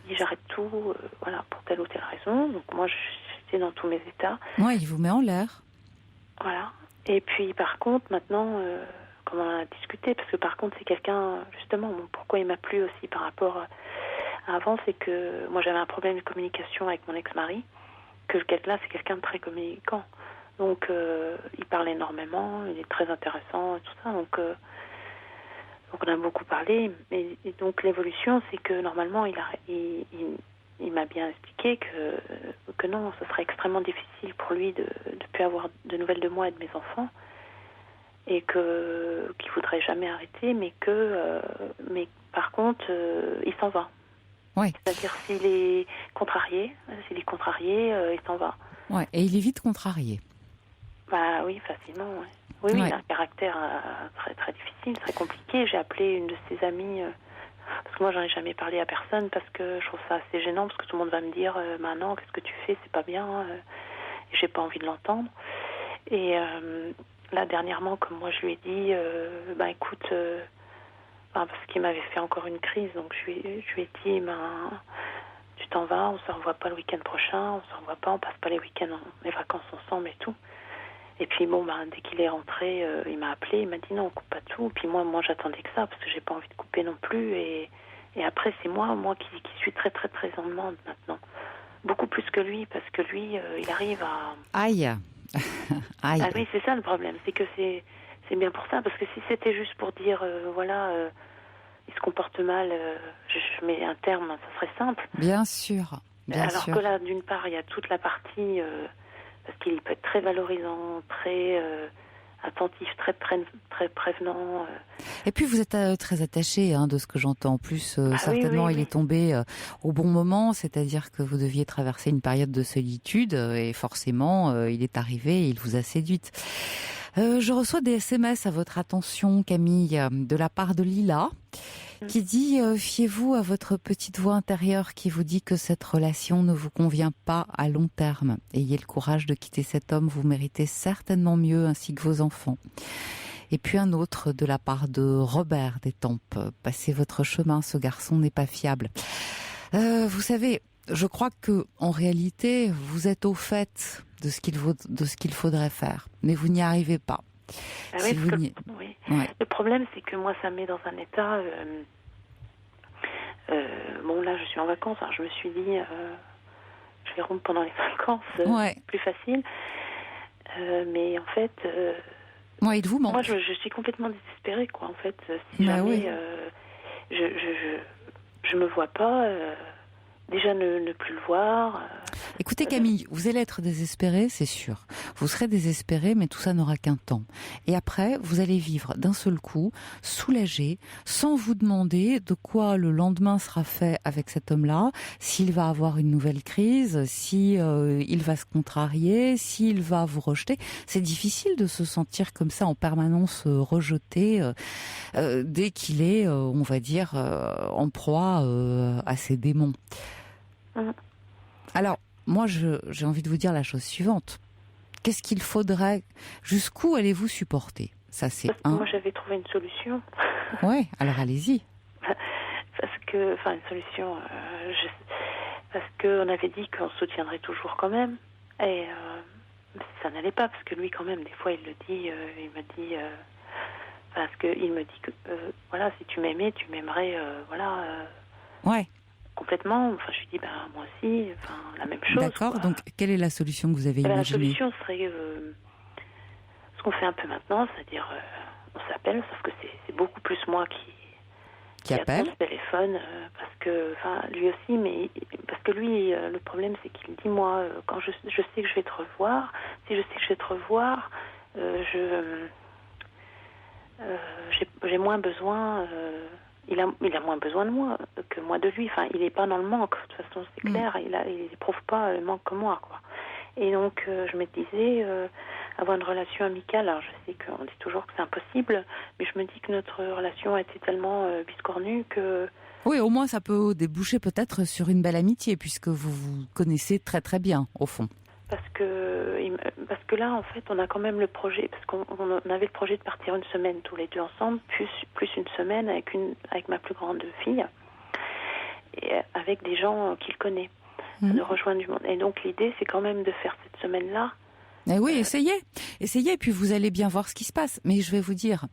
Il dit j'arrête tout, pour telle ou telle raison. Donc moi, j'étais dans tous mes états. Ouais, il vous met en l'air. Voilà. Et puis, par contre, maintenant... comme on a discuté, parce que par contre c'est quelqu'un, justement, pourquoi il m'a plu aussi par rapport à avant, c'est que moi j'avais un problème de communication avec mon ex-mari, que quelqu'un c'est quelqu'un de très communicant, donc il parle énormément, il est très intéressant et tout ça, donc on a beaucoup parlé, et donc l'évolution c'est que normalement il m'a bien expliqué que non, ce serait extrêmement difficile pour lui de plus avoir de nouvelles de moi et de mes enfants, et qu'il voudrait jamais arrêter, mais par contre il s'en va. Ouais. C'est-à-dire s'il est contrarié, il s'en va. Ouais. Et il est vite contrarié. Oui, facilement. Ouais. Oui, il a un caractère très très difficile, très compliqué. J'ai appelé une de ses amies parce que moi j'en ai jamais parlé à personne parce que je trouve ça assez gênant parce que tout le monde va me dire maintenant qu'est-ce que tu fais, c'est pas bien. Et j'ai pas envie de l'entendre. Et là, dernièrement, comme moi, je lui ai dit, écoute, parce qu'il m'avait fait encore une crise, donc je lui ai dit, tu t'en vas, on se revoit pas le week-end prochain, on se revoit pas, on passe pas les week-ends, les vacances ensemble et tout. Et puis dès qu'il est rentré, il m'a appelé, il m'a dit non, on coupe pas tout. Puis moi, j'attendais que ça, parce que j'ai pas envie de couper non plus. Et après, c'est moi qui suis très, très, très en demande maintenant. Beaucoup plus que lui, parce que lui, il arrive à... Aïe. Ah oui, c'est ça le problème, c'est que c'est c'est bien pour ça, parce que si c'était juste pour dire, il se comporte mal, je mets un terme, ça serait simple. Bien sûr. Alors que là, d'une part, il y a toute la partie, parce qu'il peut être très valorisant, très attentif, très prévenant. Et puis vous êtes très attaché, de ce que j'entends. En plus, certainement, oui. il est tombé au bon moment, c'est-à-dire que vous deviez traverser une période de solitude, et forcément, il est arrivé et il vous a séduite. Je reçois des SMS à votre attention, Camille, de la part de Lila, qui dit fiez-vous à votre petite voix intérieure qui vous dit que cette relation ne vous convient pas à long terme. Ayez le courage de quitter cet homme, vous méritez certainement mieux, ainsi que vos enfants. Et puis un autre de la part de Robert d'Étampes. Passez votre chemin, ce garçon n'est pas fiable. Vous savez, je crois que en réalité, vous êtes au fait de ce qu'il faudrait faire, mais vous n'y arrivez pas. Le problème, c'est que moi, ça me met dans un état... là, je suis en vacances, alors je me suis dit, je vais rompre pendant les vacances, plus facile. Mais en fait... il vous manque. Moi, je suis complètement désespérée, quoi, en fait. Si jamais je me vois pas... Déjà, ne plus le voir. Écoutez Camille, vous allez être désespérée, c'est sûr. Vous serez désespérée, mais tout ça n'aura qu'un temps. Et après, vous allez vivre d'un seul coup, soulagée, sans vous demander de quoi le lendemain sera fait avec cet homme-là, s'il va avoir une nouvelle crise, si il va se contrarier, s'il va vous rejeter. C'est difficile de se sentir comme ça en permanence rejeté dès qu'il est, on va dire, en proie à ses démons. Alors, moi, j'ai envie de vous dire la chose suivante. Qu'est-ce qu'il faudrait... Jusqu'où allez-vous supporter ? Ça, c'est Moi, j'avais trouvé une solution. Ouais, alors allez-y. Une solution... parce qu'on avait dit qu'on se soutiendrait toujours quand même. Et ça n'allait pas, parce que lui, quand même, des fois, il le dit... il me dit... parce qu'il me dit que, si tu m'aimais, tu m'aimerais, Ouais. Complètement. Enfin, je lui dis, moi aussi, la même chose. D'accord, quoi. Donc, quelle est la solution que vous avez imaginée ? La solution serait ce qu'on fait un peu maintenant, c'est-à-dire, on s'appelle, sauf que c'est beaucoup plus moi qui appelle attend le téléphone, parce que, lui aussi, mais parce que lui, le problème, c'est qu'il dit, moi, quand je sais que je vais te revoir, si je sais que je vais te revoir, j'ai moins besoin... Il a moins besoin de moi que moi de lui. Enfin, il n'est pas dans le manque. De toute façon, c'est clair. Il n'éprouve pas le manque comme moi, quoi. Et donc, je me disais, avoir une relation amicale. Alors, je sais qu'on dit toujours que c'est impossible, mais je me dis que notre relation a été tellement biscornue que... Oui, au moins, ça peut déboucher peut-être sur une belle amitié, puisque vous vous connaissez très très bien, au fond. Parce que là, en fait, on a quand même le projet, parce qu'on avait le projet de partir une semaine tous les deux ensemble, plus une semaine avec ma plus grande fille, et avec des gens qu'il connaît, de rejoindre du monde. Et donc l'idée, c'est quand même de faire cette semaine-là. Eh oui, essayez, puis vous allez bien voir ce qui se passe. Mais je vais vous dire,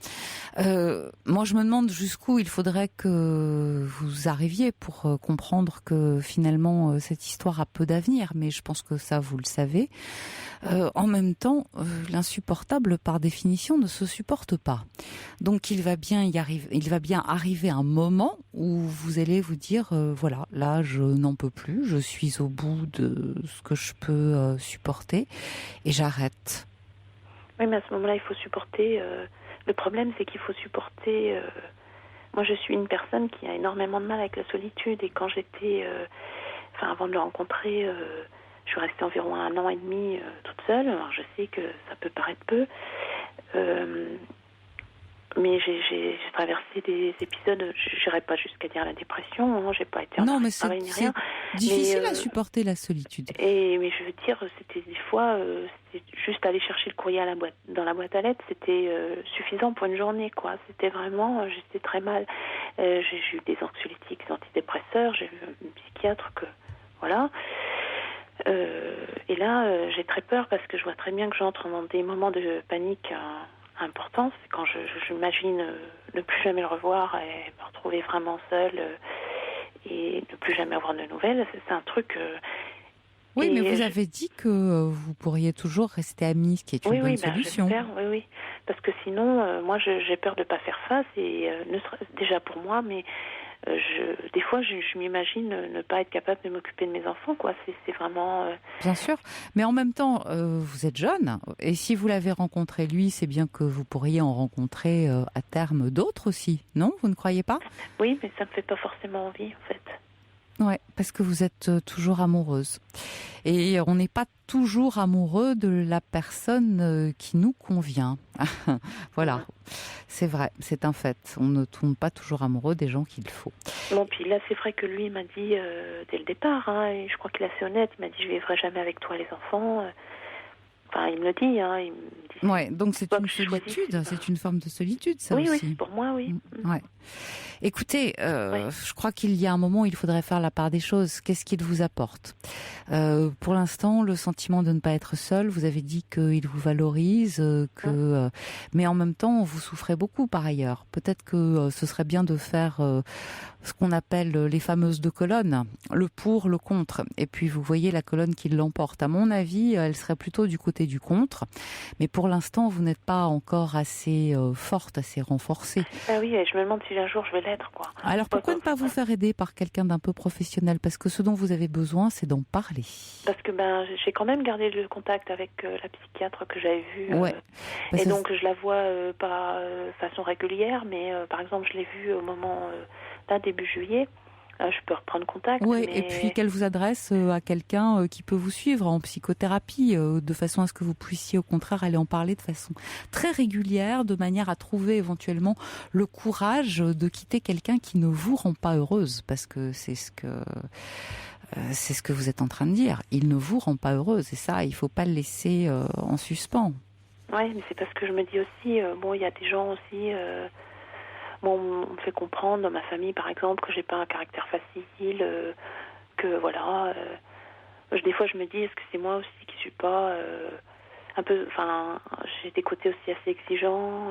moi je me demande jusqu'où il faudrait que vous arriviez pour comprendre que finalement cette histoire a peu d'avenir, mais je pense que ça vous le savez. En même temps, l'insupportable par définition ne se supporte pas. Donc il va bien arriver un moment où vous allez vous dire, voilà, là je n'en peux plus, je suis au bout de ce que je peux supporter et j'arrête. Oui, mais à ce moment-là, il faut supporter. Le problème, c'est qu'il faut supporter. Moi, je suis une personne qui a énormément de mal avec la solitude, et quand j'étais, avant de le rencontrer, je suis restée environ 1 an et demi toute seule. Alors, je sais que ça peut paraître peu, mais j'ai traversé des épisodes. Je n'irai pas jusqu'à dire la dépression. J'ai pas été en travail ni rien. Difficile à supporter la solitude. Mais je veux dire, c'était des fois, c'était juste aller chercher le courrier dans la boîte à lettres, c'était suffisant pour une journée, quoi. C'était vraiment, j'étais très mal. J'ai eu des anxiolytiques, des antidépresseurs, j'ai vu une psychiatre voilà. Et là, j'ai très peur parce que je vois très bien que j'entre dans des moments de panique importants. C'est quand j'imagine ne plus jamais le revoir et me retrouver vraiment seule et ne plus jamais avoir de nouvelles. C'est un truc... Oui, Et mais vous avez dit que vous pourriez toujours rester amis, ce qui est une bonne solution. J'espère, oui. Parce que sinon, moi, j'ai peur de pas faire face, et déjà pour moi, mais des fois, je m'imagine ne pas être capable de m'occuper de mes enfants, quoi. C'est vraiment... Bien sûr, mais en même temps, vous êtes jeune, et si vous l'avez rencontré lui, c'est bien que vous pourriez en rencontrer à terme d'autres aussi, non? Vous ne croyez pas? Oui, mais ça me fait pas forcément envie, en fait. Ouais, parce que vous êtes toujours amoureuse. Et on n'est pas toujours amoureux de la personne qui nous convient. Voilà, c'est vrai, c'est un fait. On ne tombe pas toujours amoureux des gens qu'il faut. Bon, puis là, c'est vrai que lui, il m'a dit dès le départ, et je crois qu'il est assez honnête, il m'a dit, je ne vivrai jamais avec toi les enfants. Enfin, il me le dit, il me dit. Ouais, donc c'est une solitude, c'est une forme de solitude, ça aussi. Oui, pour moi, oui. Ouais. Écoutez, je crois qu'il y a un moment où il faudrait faire la part des choses. Qu'est-ce qu'il vous apporte? Pour l'instant, le sentiment de ne pas être seul, vous avez dit qu'il vous valorise, mais en même temps, vous souffrez beaucoup par ailleurs. Peut-être que ce serait bien de faire ce qu'on appelle les fameuses deux colonnes, le pour, le contre. Et puis vous voyez la colonne qui l'emporte. À mon avis, elle serait plutôt du côté du contre. Mais pour l'instant, vous n'êtes pas encore assez forte, assez renforcée. Ah oui, je me demande si un jour je vais l'être, quoi. Alors pourquoi ne pas vous faire aider par quelqu'un d'un peu professionnel? Parce que ce dont vous avez besoin, c'est d'en parler. Parce que j'ai quand même gardé le contact avec la psychiatre que j'avais vue. Ouais. Et donc je la vois pas façon régulière, mais par exemple je l'ai vue au moment là, début juillet. Je peux reprendre contact. Oui, mais... et puis qu'elle vous adresse à quelqu'un qui peut vous suivre en psychothérapie, de façon à ce que vous puissiez au contraire aller en parler de façon très régulière, de manière à trouver éventuellement le courage de quitter quelqu'un qui ne vous rend pas heureuse, parce que c'est ce que vous êtes en train de dire. Il ne vous rend pas heureuse, et ça, il ne faut pas le laisser en suspens. Oui, mais c'est parce que je me dis aussi, il y a des gens aussi... on me fait comprendre dans ma famille, par exemple, que j'ai pas un caractère facile, que voilà. Des fois, je me dis, est-ce que c'est moi aussi qui suis pas un peu, enfin, j'ai des côtés aussi assez exigeants.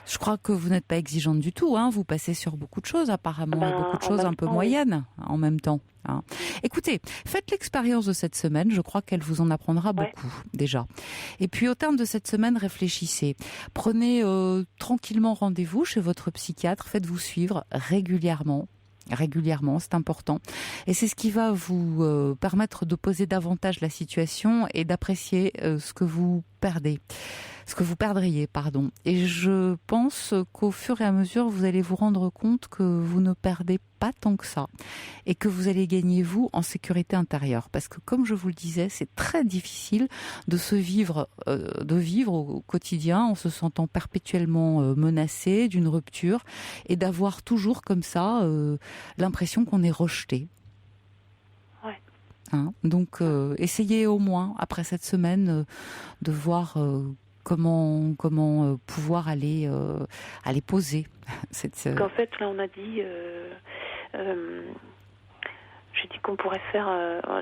Je crois que vous n'êtes pas exigeante du tout, hein. Vous passez sur beaucoup de choses apparemment, et beaucoup de choses un peu moyennes en même temps. Hein. Écoutez, faites l'expérience de cette semaine, je crois qu'elle vous en apprendra beaucoup déjà. Et puis au terme de cette semaine, réfléchissez. Prenez tranquillement rendez-vous chez votre psychiatre, faites-vous suivre régulièrement, c'est important. Et c'est ce qui va vous permettre de poser davantage la situation et d'apprécier ce que vous perdez. Ce que vous perdriez, pardon. Et je pense qu'au fur et à mesure, vous allez vous rendre compte que vous ne perdez pas tant que ça et que vous allez gagner, vous, en sécurité intérieure. Parce que, comme je vous le disais, c'est très difficile de vivre au quotidien en se sentant perpétuellement menacé d'une rupture et d'avoir toujours comme ça l'impression qu'on est rejeté. Ouais. Hein? Donc, essayez au moins, après cette semaine, de voir... comment pouvoir aller poser cette... En fait, là, on a dit... j'ai dit qu'on pourrait faire...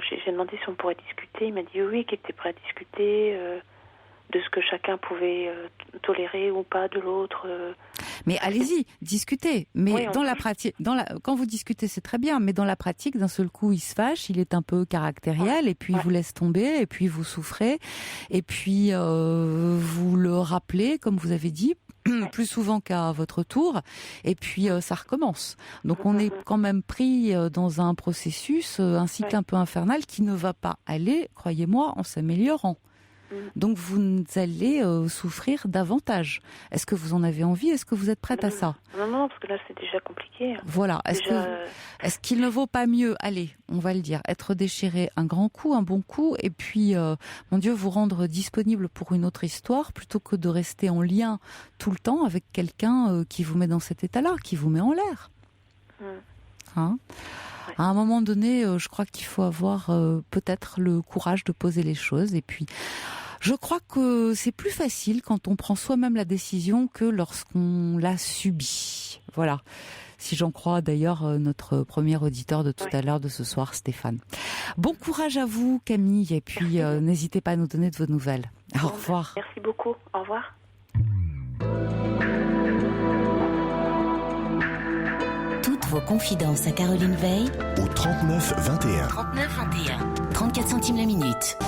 j'ai demandé si on pourrait discuter. Il m'a dit oui, qu'il était prêt à discuter de ce que chacun pouvait tolérer ou pas de l'autre. Mais allez-y, discutez. Mais dans la pratique, quand vous discutez, c'est très bien. Mais dans la pratique, d'un seul coup, il se fâche, il est un peu caractériel, et puis il vous laisse tomber, et puis vous souffrez, et puis vous le rappelez, comme vous avez dit, plus souvent qu'à votre tour, et puis ça recommence. Donc on est quand même pris dans un processus, un cycle un peu infernal qui ne va pas aller, croyez-moi, en s'améliorant. Donc vous allez souffrir davantage. Est-ce que vous en avez envie? Est-ce que vous êtes prête à ça? Non, parce que là c'est déjà compliqué. Voilà. Est-ce qu'il ne vaut pas mieux, allez, on va le dire, être déchiré un grand coup, un bon coup, et puis, mon Dieu, vous rendre disponible pour une autre histoire, plutôt que de rester en lien tout le temps avec quelqu'un qui vous met dans cet état-là, qui vous met en l'air. Hein? À un moment donné, je crois qu'il faut avoir peut-être le courage de poser les choses, et puis je crois que c'est plus facile quand on prend soi-même la décision que lorsqu'on l'a subie. Voilà. Si j'en crois d'ailleurs notre premier auditeur de tout à l'heure, de ce soir, Stéphane. Bon courage à vous, Camille, et puis n'hésitez pas à nous donner de vos nouvelles. Au revoir. Merci beaucoup. Au revoir. Toutes vos confidences à Caroline Veil au 39 21. 39 21. 34 centimes la minute.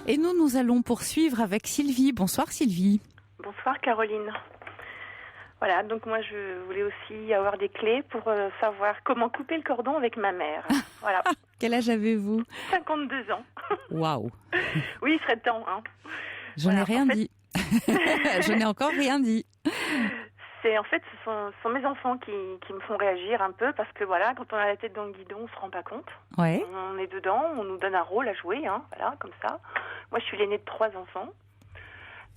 Et nous allons poursuivre avec Sylvie. Bonsoir Sylvie. Bonsoir Caroline. Voilà, donc moi je voulais aussi avoir des clés pour savoir comment couper le cordon avec ma mère. Voilà. Quel âge avez-vous? 52 ans. Waouh. Oui, il serait temps. Hein. Je n'ai rien dit. Je n'ai encore rien dit. En fait, ce sont mes enfants qui me font réagir un peu parce que voilà, quand on a la tête dans le guidon, on se rend pas compte. Ouais. On est dedans, on nous donne un rôle à jouer, hein, voilà, comme ça. Moi, je suis l'aînée de 3 enfants.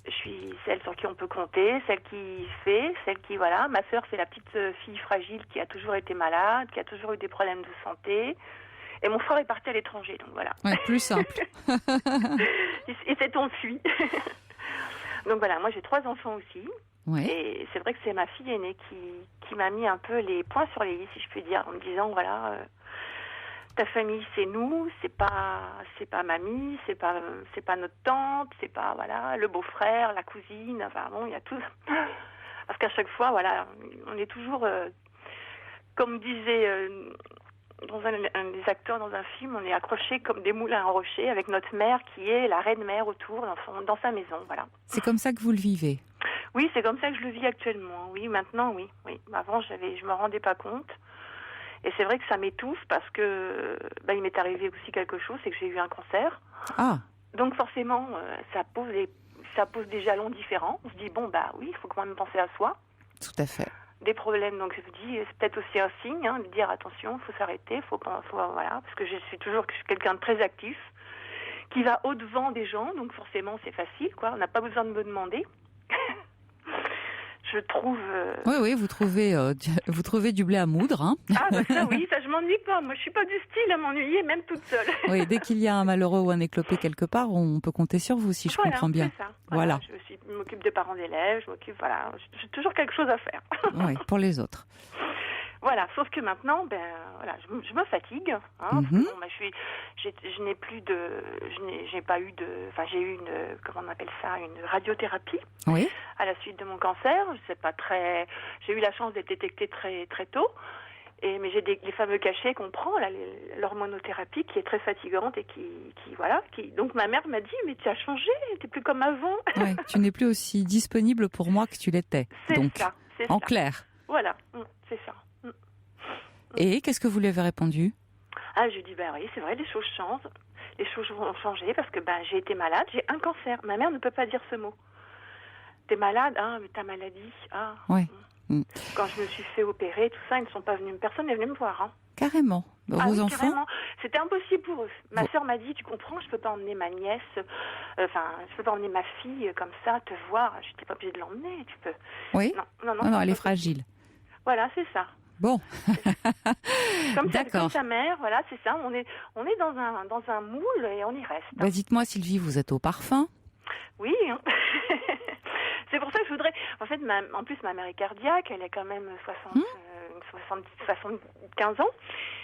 Je suis celle sur qui on peut compter, celle qui fait, celle qui, voilà. Ma sœur, c'est la petite fille fragile qui a toujours été malade, qui a toujours eu des problèmes de santé. Et mon frère est parti à l'étranger, donc voilà. Ouais, plus simple. Il s'est enfui. Donc voilà, moi j'ai 3 enfants aussi. Ouais. Et c'est vrai que c'est ma fille aînée qui m'a mis un peu les points sur les i, si je puis dire, en me disant, voilà... ta famille, c'est nous, c'est pas mamie, c'est pas notre tante, c'est pas, voilà, le beau-frère, la cousine, enfin bon, il y a tout. Parce qu'à chaque fois, voilà, on est toujours, comme disait dans un des acteurs dans un film, on est accrochés comme des moules à un rocher avec notre mère qui est la reine mère autour dans sa maison, voilà. C'est comme ça que vous le vivez? Oui, c'est comme ça que je le vis actuellement. Oui, maintenant, oui. Avant, je me rendais pas compte. Et c'est vrai que ça m'étouffe parce que il m'est arrivé aussi quelque chose, c'est que j'ai eu un cancer. Ah. Donc forcément, ça pose des jalons différents. On se dit, oui, il faut quand même penser à soi. Tout à fait. Des problèmes, donc je me dis, c'est peut-être aussi un signe, hein, de dire attention, il faut s'arrêter, voilà, parce que je suis quelqu'un de très actif, qui va au-devant des gens, donc forcément c'est facile, quoi. On n'a pas besoin de me demander. Je trouve... Oui, vous trouvez du blé à moudre. Hein. Ah, ça oui, ça je m'ennuie pas. Moi, je suis pas du style à m'ennuyer, même toute seule. Oui, dès qu'il y a un malheureux ou un éclopé quelque part, on peut compter sur vous, si je comprends bien. C'est ça. Voilà. Je m'occupe des parents d'élèves, j'ai toujours quelque chose à faire. Oui, pour les autres. Voilà, sauf que maintenant, je me fatigue. Hein, j'ai eu une radiothérapie. Oui. À la suite de mon cancer. J'ai eu la chance d'être détectée très très tôt. Mais j'ai les fameux cachets qu'on prend, là, l'hormonothérapie, qui est très fatigante et donc ma mère m'a dit, mais tu as changé, t'es plus comme avant. Ouais, tu n'es plus aussi disponible pour moi que tu l'étais. C'est ça. En clair. Voilà, c'est ça. Et qu'est-ce que vous lui avez répondu? Ah, je dis, oui, c'est vrai, les choses changent. Les choses vont changer parce que j'ai été malade, j'ai un cancer. Ma mère ne peut pas dire ce mot. T'es malade, mais ta maladie. Ah. Ouais. Quand je me suis fait opérer, tout ça, personne n'est venu me voir. Hein. Carrément. Vos enfants carrément. C'était impossible pour eux. Ma sœur m'a dit, tu comprends, je peux pas emmener ma nièce, je peux pas emmener ma fille comme ça, te voir. Je n'étais pas obligée de l'emmener, tu peux. Oui. Non, elle est fragile. Voilà, c'est ça. Bon. Comme sa mère, voilà, c'est ça. On est dans un moule et on y reste. Dites-moi, Sylvie, vous êtes au parfum? Oui. C'est pour ça que je voudrais... En fait, en plus, ma mère est cardiaque, elle a quand même 75 ans.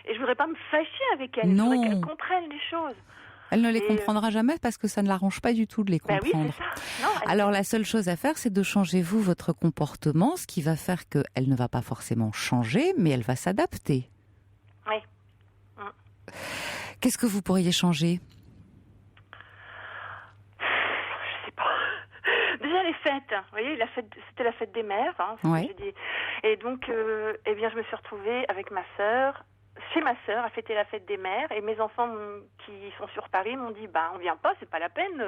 Et je voudrais pas me fâcher avec elle. Non. Je voudrais qu'elle comprenne les choses. Elle ne les comprendra jamais parce que ça ne l'arrange pas du tout de les comprendre. Oui, c'est ça. Non, alors la seule chose à faire, c'est de changer vous votre comportement, ce qui va faire qu'elle ne va pas forcément changer, mais elle va s'adapter. Oui. Qu'est-ce que vous pourriez changer? Je sais pas. Déjà les fêtes. Vous voyez, c'était la fête des mères. Hein, ouais. Et donc, je me suis retrouvée avec ma sœur. Chez ma sœur, à fêter la fête des mères, et mes enfants qui sont sur Paris m'ont dit, on vient pas, c'est pas la peine,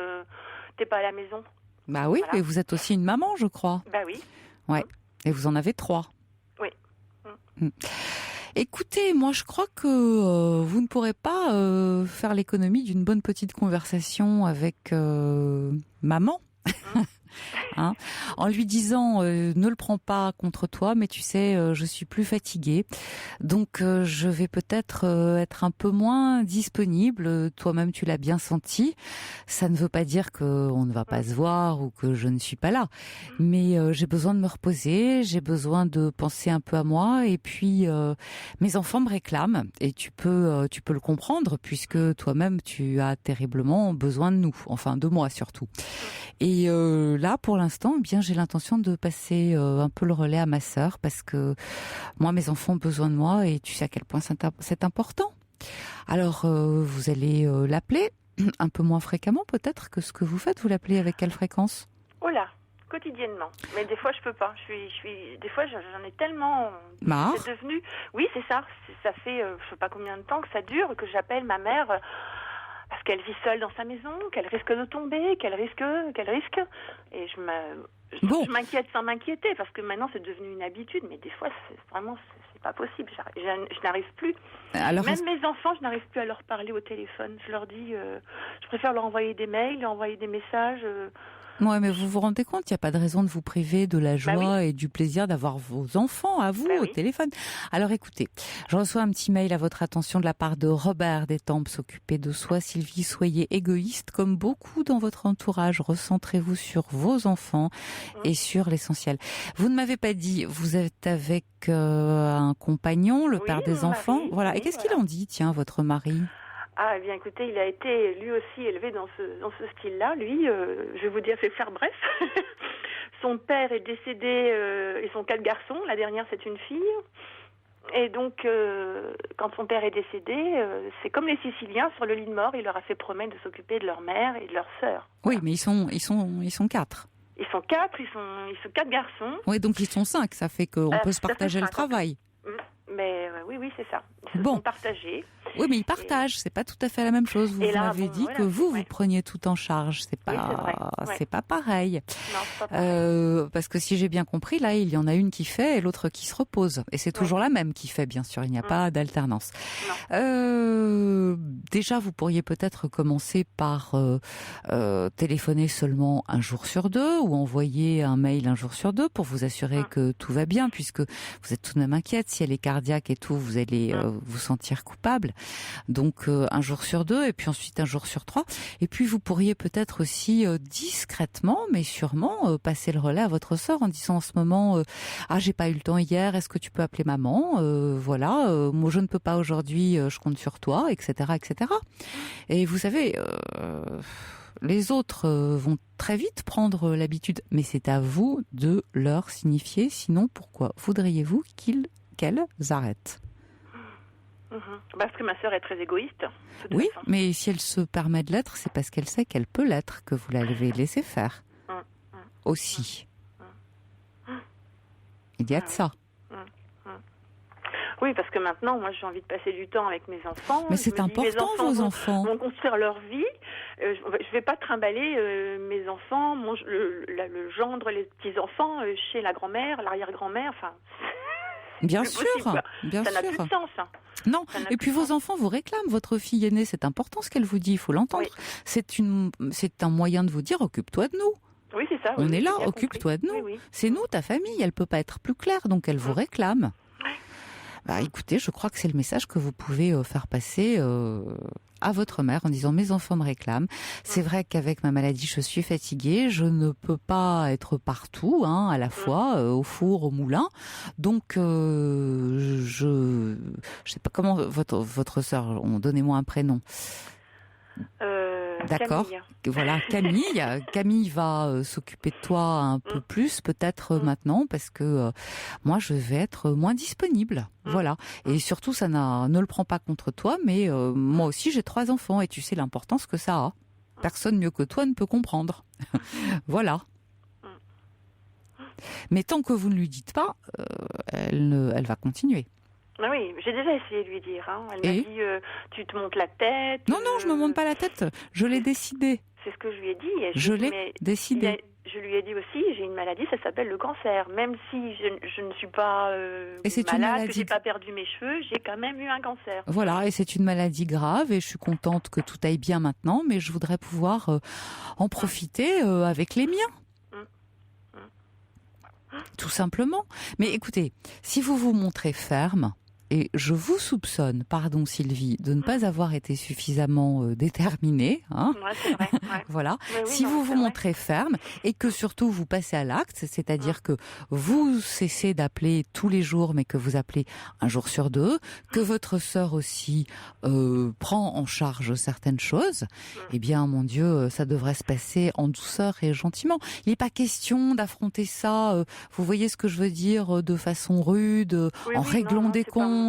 t'es pas à la maison. Oui, voilà. Mais vous êtes aussi une maman, je crois. Oui. Ouais. Et vous en avez 3. Oui. Écoutez, moi je crois que vous ne pourrez pas faire l'économie d'une bonne petite conversation avec maman. hein, en lui disant ne le prends pas contre toi, mais tu sais, je suis plus fatiguée, donc je vais peut-être être un peu moins disponible. Toi-même, tu l'as bien senti. Ça ne veut pas dire qu'on ne va pas se voir ou que je ne suis pas là, mais j'ai besoin de me reposer, j'ai besoin de penser un peu à moi, et puis mes enfants me réclament, et tu peux le comprendre puisque toi-même tu as terriblement besoin de nous, enfin de moi surtout. Et là, pour l'instant, eh bien, j'ai l'intention de passer un peu le relais à ma sœur, parce que moi, mes enfants ont besoin de moi, et tu sais à quel point c'est important. Alors, vous allez l'appeler un peu moins fréquemment peut-être que ce que vous faites. Vous l'appelez avec quelle fréquence? Oh là, quotidiennement. Mais des fois, je peux pas. Des fois, j'en ai tellement marre. C'est devenu. Oui, c'est ça. Ça fait, je sais pas combien de temps que ça dure, que j'appelle ma mère. Parce qu'elle vit seule dans sa maison, qu'elle risque de tomber, qu'elle risque. Et je m'inquiète sans m'inquiéter, parce que maintenant c'est devenu une habitude, mais des fois c'est pas possible. Je n'arrive plus. Alors, même mes enfants, je n'arrive plus à leur parler au téléphone. Je leur dis, je préfère leur envoyer des mails, leur envoyer des messages. Ouais, mais vous vous rendez compte, il n'y a pas de raison de vous priver de la joie et du plaisir d'avoir vos enfants à vous au téléphone. Alors écoutez, je reçois un petit mail à votre attention de la part de Robert d'Étampes. S'occuper de soi, Sylvie, soyez égoïste comme beaucoup dans votre entourage. Recentrez-vous sur vos enfants et sur l'essentiel. Vous ne m'avez pas dit, vous êtes avec un compagnon, le père des enfants. Mari, voilà. Et qu'est-ce qu'il en dit, tiens, votre mari ? Ah, eh bien, écoutez, il a été lui aussi élevé dans ce style-là. Lui, je vais vous dire, c'est faire bref. Son père est décédé, ils sont 4 garçons. La dernière, c'est une fille. Et donc, quand son père est décédé, c'est comme les Siciliens sur le lit de mort. Il leur a fait promettre de s'occuper de leur mère et de leur sœur. Oui, mais ils sont 4. Ils sont 4, ils sont 4 garçons. Oui, donc ils sont 5. Ça fait qu'on peut se partager le travail. Mais oui, c'est ça. Ils se sont partagés. Oui, mais ils partagent. C'est pas tout à fait la même chose. Vous m'avez dit que vous preniez tout en charge. C'est pas pareil. Non, c'est pas pareil. Parce que si j'ai bien compris, là, il y en a une qui fait et l'autre qui se repose. Et c'est toujours la même qui fait, bien sûr. Il n'y a pas d'alternance. Déjà, vous pourriez peut-être commencer par téléphoner seulement un jour sur 2 ou envoyer un mail un jour sur 2 pour vous assurer que tout va bien, puisque vous êtes tout de même inquiète. Si elle est cardiaque et tout, vous allez vous sentir coupable. Donc un jour sur 2 et puis ensuite un jour sur 3. Et puis vous pourriez peut-être aussi discrètement, mais sûrement, passer le relais à votre sœur en disant en ce moment j'ai pas eu le temps hier, est-ce que tu peux appeler maman, voilà, moi je ne peux pas aujourd'hui, je compte sur toi, etc., etc. Et vous savez, les autres vont très vite prendre l'habitude, mais c'est à vous de leur signifier. Sinon, pourquoi voudriez-vous qu'elles arrêtent? Parce que ma sœur est très égoïste. Oui, mais si elle se permet de l'être, c'est parce qu'elle sait qu'elle peut l'être, que vous l'avez laissé faire. Aussi. Il y a de ça. Oui, parce que maintenant, moi, j'ai envie de passer du temps avec mes enfants. Mais c'est important, vos enfants. Vont construire leur vie. Je vais pas trimballer mes enfants, le gendre, les petits-enfants chez la grand-mère, l'arrière-grand-mère, enfin... Bien sûr, bien sûr. Ça n'a plus de sens. Non, et puis vos enfants vous réclament. Votre fille aînée, c'est important ce qu'elle vous dit, il faut l'entendre. Oui. C'est un moyen de vous dire, occupe-toi de nous. Oui, c'est ça. On est là, occupe-toi de nous. Oui. C'est nous, ta famille, elle peut pas être plus claire, donc elle vous réclame. Bah, écoutez, je crois que c'est le message que vous pouvez faire passer à votre mère en disant mes enfants me réclament. C'est vrai qu'avec ma maladie, je suis fatiguée, je ne peux pas être partout, à la fois, au four, au moulin. Donc, je sais pas comment votre sœur, donnez-moi un prénom. D'accord. Camille. Voilà, Camille. Camille va s'occuper de toi un peu plus, peut-être maintenant, parce que moi, je vais être moins disponible. Voilà. Et surtout, ça ne le prend pas contre toi, mais moi aussi, j'ai 3 enfants et tu sais l'importance que ça a. Personne mieux que toi ne peut comprendre. Voilà. Mais tant que vous ne lui dites pas, elle va continuer. Oui, j'ai déjà essayé de lui dire. Elle m'a dit, tu te montes la tête. Non, je me monte pas la tête. Je l'ai décidé. C'est ce que je lui ai dit. Je l'ai décidé. Je lui ai dit aussi, j'ai une maladie, ça s'appelle le cancer. Même si je ne suis pas malade, que j'ai pas perdu mes cheveux, j'ai quand même eu un cancer. Voilà, et c'est une maladie grave et je suis contente que tout aille bien maintenant, mais je voudrais pouvoir en profiter avec les miens. simplement. Mais écoutez, si vous vous montrez ferme, et je vous soupçonne, pardon Sylvie, de ne pas avoir été suffisamment déterminée. Hein, ouais, c'est vrai. Ouais. voilà. Oui, Si vous vous montrez ferme et que surtout vous passez à l'acte, c'est-à-dire que vous cessez d'appeler tous les jours, mais que vous appelez un jour sur deux, que votre sœur aussi prend en charge certaines choses, eh bien, mon Dieu, ça devrait se passer en douceur et gentiment. Il n'est pas question d'affronter ça, vous voyez ce que je veux dire, de façon rude, en réglant des comptes.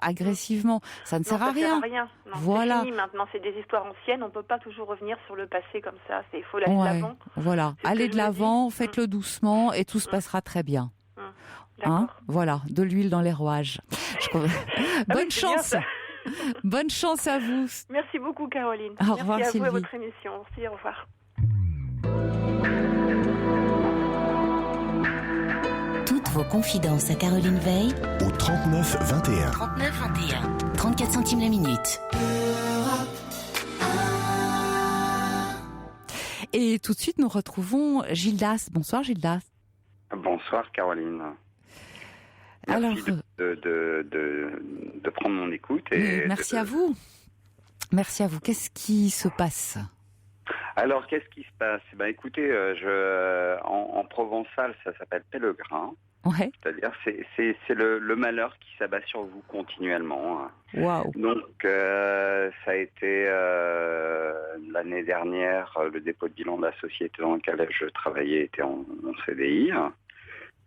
Agressivement, ça ne sert à rien. Non, voilà. C'est fini maintenant, c'est des histoires anciennes. On peut pas toujours revenir sur le passé comme ça. Il faut aller de l'avant. Voilà, allez de l'avant, faites-le doucement et tout se passera très bien. Hein, voilà, de l'huile dans les rouages. Bonne chance. Bonne chance à vous. Merci beaucoup, Caroline. Au revoir, merci à Sylvie. vous et à votre émission. Merci, au revoir. Toutes vos confidences à Caroline Veil au 39 21. 39 21. 34 centimes la minute. Et tout de suite, nous retrouvons Gildas. Bonsoir, Gildas. Bonsoir, Caroline. Merci alors, de prendre mon écoute. Merci à vous. Merci à vous. Qu'est-ce qui se passe ? Alors, qu'est-ce qui se passe ? Écoutez, en provençal, ça s'appelle pèlerin. Ouais. C'est-à-dire, c'est le malheur qui s'abat sur vous continuellement. Waouh. Donc, ça a été l'année dernière, le dépôt de bilan de la société dans laquelle je travaillais était en CDI.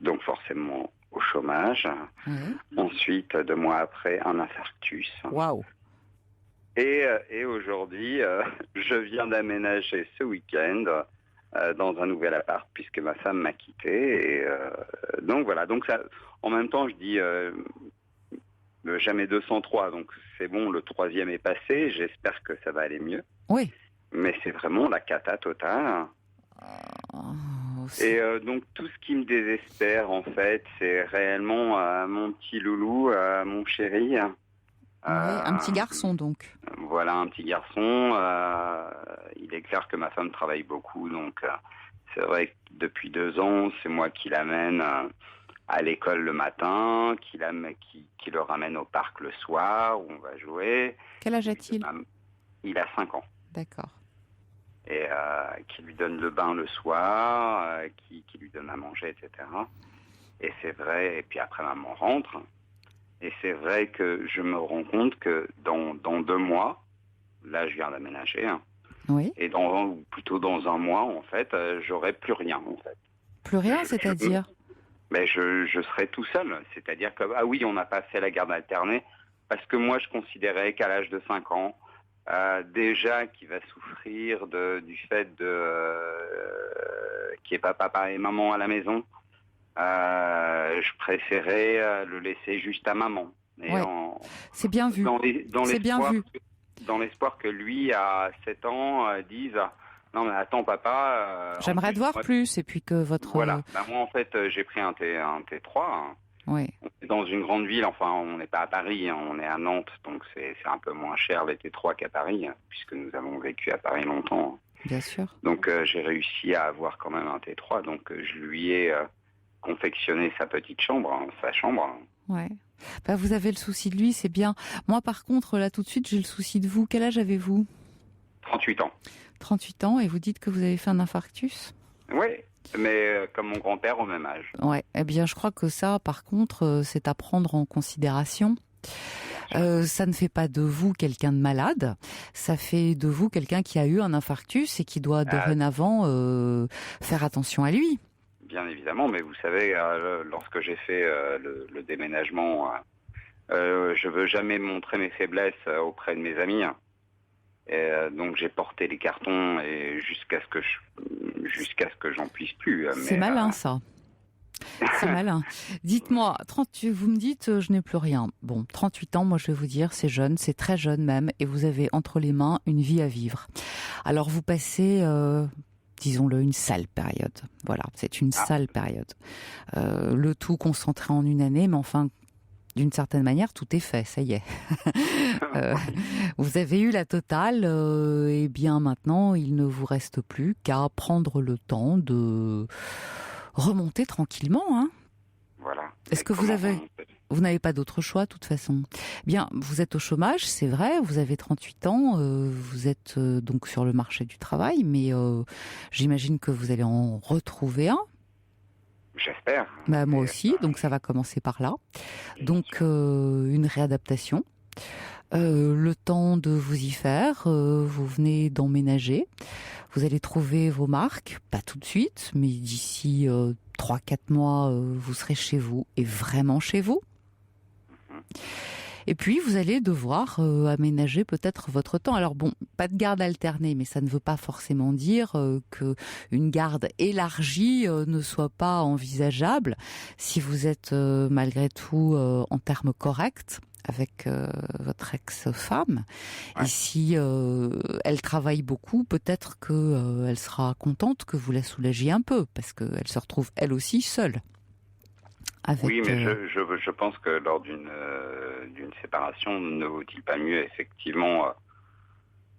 Donc, forcément, au chômage. Ensuite, 2 mois après, un infarctus. Waouh. Et aujourd'hui, je viens d'aménager ce week-end dans un nouvel appart puisque ma femme m'a quitté. Et donc voilà. Donc ça, en même temps, je dis jamais 203. Donc c'est bon, le 3e est passé. J'espère que ça va aller mieux. Oui. Mais c'est vraiment la cata totale. Et donc tout ce qui me désespère en fait, c'est réellement mon petit loulou, mon chéri. Un petit garçon donc. Voilà, un petit garçon. Il est clair que ma femme travaille beaucoup, donc c'est vrai que depuis 2 ans, c'est moi qui l'amène à l'école le matin, qui le ramène au parc le soir où on va jouer. Quel âge a-t-il ? Il a 5 ans. D'accord. Et qui lui donne le bain le soir, qui lui donne à manger, etc. Et c'est vrai, et puis après maman rentre. Et c'est vrai que je me rends compte que dans 2 mois, là je viens d'aménager, oui. Et plutôt dans 1 mois, en fait, j'aurai plus rien, en fait. Plus rien, c'est-à-dire ? Mais je serai tout seul. C'est-à-dire que, ah oui, on n'a pas fait la garde alternée, parce que moi je considérais qu'à l'âge de 5 ans, déjà qu'il va souffrir du fait qu'il n'y ait pas papa et maman à la maison, je préférais le laisser juste à maman. Et ouais. C'est bien vu. C'est bien vu. Dans l'espoir que lui, à 7 ans, dise « Non mais attends papa... J'aimerais te voir plus » et puis que votre... Voilà. Moi en fait, j'ai pris un T3. Oui. On est dans une grande ville, enfin on n'est pas à Paris, on est à Nantes, donc c'est un peu moins cher les T3 qu'à Paris, puisque nous avons vécu à Paris longtemps. Bien sûr. Donc j'ai réussi à avoir quand même un T3, donc je lui ai confectionné sa petite chambre, sa chambre. Ouais. Vous avez le souci de lui, c'est bien. Moi par contre, là tout de suite, j'ai le souci de vous. Quel âge avez-vous ? 38 ans. 38 ans, et vous dites que vous avez fait un infarctus ? Oui. Mais comme mon grand-père au même âge. Ouais, eh bien je crois que ça, par contre, c'est à prendre en considération. Ça ne fait pas de vous quelqu'un de malade, ça fait de vous quelqu'un qui a eu un infarctus et qui doit dorénavant faire attention à lui. Bien évidemment, mais vous savez, lorsque j'ai fait le déménagement, je veux jamais montrer mes faiblesses auprès de mes amis. Et donc j'ai porté les cartons et jusqu'à ce que j'en puisse plus. C'est malin ça. C'est malin. Dites-moi, vous me dites je n'ai plus rien. Bon, 38 ans, moi je vais vous dire, c'est jeune, c'est très jeune même, et vous avez entre les mains une vie à vivre. Alors vous passez, disons-le, une sale période. Voilà, c'est une sale période. Le tout concentré en une année, mais enfin... D'une certaine manière, tout est fait, ça y est. Vous avez eu la totale, et bien maintenant, il ne vous reste plus qu'à prendre le temps de remonter tranquillement, Est-ce que vous n'avez pas d'autre choix, de toute façon? Bien, vous êtes au chômage, c'est vrai, vous avez 38 ans, vous êtes donc sur le marché du travail, mais j'imagine que vous allez en retrouver un. J'espère. Moi aussi, donc ça va commencer par là. Donc une réadaptation. Le temps de vous y faire, vous venez d'emménager, vous allez trouver vos marques, pas tout de suite, mais d'ici 3-4 mois, vous serez chez vous, et vraiment chez vous. Et puis, vous allez devoir aménager peut-être votre temps. Alors bon, pas de garde alternée, mais ça ne veut pas forcément dire qu'une garde élargie ne soit pas envisageable si vous êtes malgré tout en termes corrects avec votre ex-femme. Ouais. Et si elle travaille beaucoup, peut-être qu'elle sera contente que vous la soulagiez un peu, parce qu'elle se retrouve elle aussi seule. Oui, mais je pense que lors d'une séparation, ne vaut-il pas mieux, effectivement,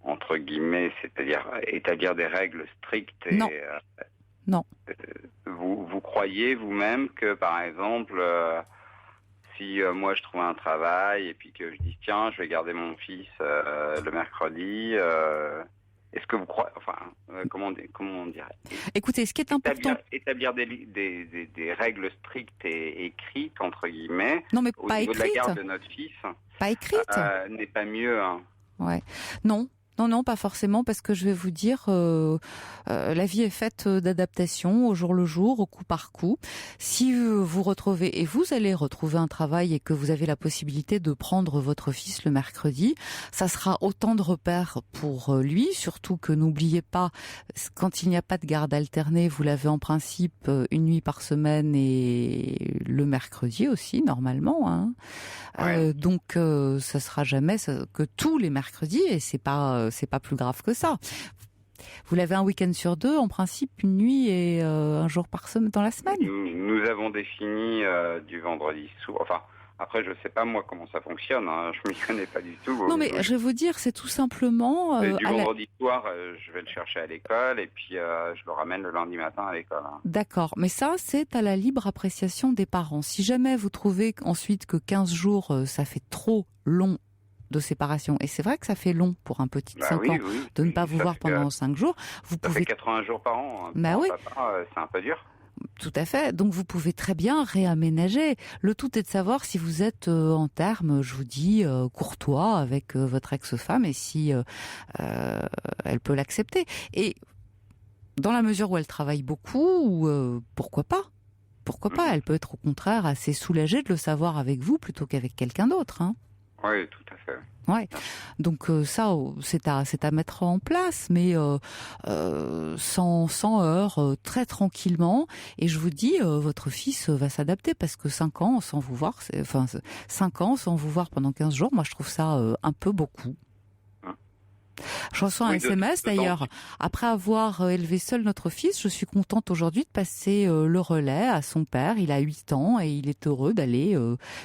entre guillemets, c'est-à-dire établir des règles strictes et, non. Non. Vous croyez vous-même que, par exemple, si moi je trouve un travail et puis que je dis tiens, je vais garder mon fils le mercredi, est-ce que vous croyez, comment on dirait? Écoutez, ce qui est important, établir des règles strictes et écrites entre guillemets. Non, mais au pas niveau écrites. De la garde de notre fils. Pas écrites. N'est pas mieux. Hein. Ouais. Non. Non, pas forcément, parce que je vais vous dire, la vie est faite d'adaptation au jour le jour, au coup par coup. Si vous retrouvez, et vous allez retrouver un travail et que vous avez la possibilité de prendre votre fils le mercredi, ça sera autant de repères pour lui, surtout que n'oubliez pas, quand il n'y a pas de garde alternée, vous l'avez en principe une nuit par semaine et le mercredi aussi, normalement. Hein. Ouais. Donc, ça sera jamais que tous les mercredis, et c'est pas plus grave que ça. Vous l'avez un week-end sur deux, en principe, une nuit et un jour par semaine dans la semaine. Nous avons défini du vendredi soir. Enfin, après, je sais pas moi comment ça fonctionne. Hein. Je m'y connais pas du tout. Non, mais je vais vous dire, c'est tout simplement. Du vendredi soir, je vais le chercher à l'école et puis je le ramène le lundi matin à l'école. Hein. D'accord, mais ça, c'est à la libre appréciation des parents. Si jamais vous trouvez ensuite que 15 jours, ça fait trop long de séparation, et c'est vrai que ça fait long pour un petit de 5 ans de ne pas vous voir pendant 5 jours. Ça fait 80 jours par an. Oui. Papa, c'est un peu dur. Tout à fait. Donc vous pouvez très bien réaménager. Le tout est de savoir si vous êtes en termes, je vous dis, courtois avec votre ex-femme et si elle peut l'accepter. Et dans la mesure où elle travaille beaucoup, pourquoi pas ? Pourquoi pas ? Elle peut être au contraire assez soulagée de le savoir avec vous plutôt qu'avec quelqu'un d'autre. Hein. Oui, tout à fait. Ouais. Donc ça, c'est à mettre en place, mais sans heurts, très tranquillement. Et je vous dis, votre fils va s'adapter parce que 5 ans sans vous voir, 5 ans sans vous voir pendant 15 jours, moi je trouve ça un peu beaucoup. Je reçois un SMS d'ailleurs. Après avoir élevé seul notre fils, je suis contente aujourd'hui de passer le relais à son père. Il a 8 ans et il est heureux d'aller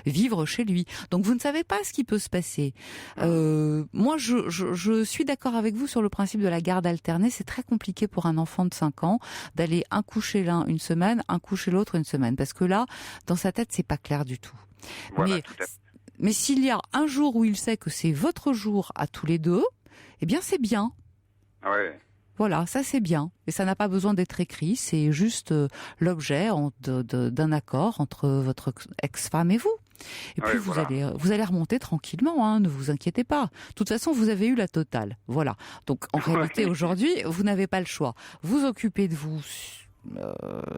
vivre chez lui. Donc vous ne savez pas ce qui peut se passer. Moi, je suis d'accord avec vous sur le principe de la garde alternée. C'est très compliqué pour un enfant de 5 ans d'aller un coup chez l'un une semaine, un coup chez l'autre une semaine. Parce que là, dans sa tête, c'est pas clair du tout. Voilà, mais s'il y a un jour où il sait que c'est votre jour à tous les deux, eh bien, c'est bien. Ouais. Voilà, ça c'est bien. Et ça n'a pas besoin d'être écrit, c'est juste l'objet d'un accord entre votre ex-femme et vous. Et puis vous allez remonter tranquillement, hein, ne vous inquiétez pas. De toute façon, vous avez eu la totale. Voilà. Donc en réalité, aujourd'hui, vous n'avez pas le choix. Vous occupez de vous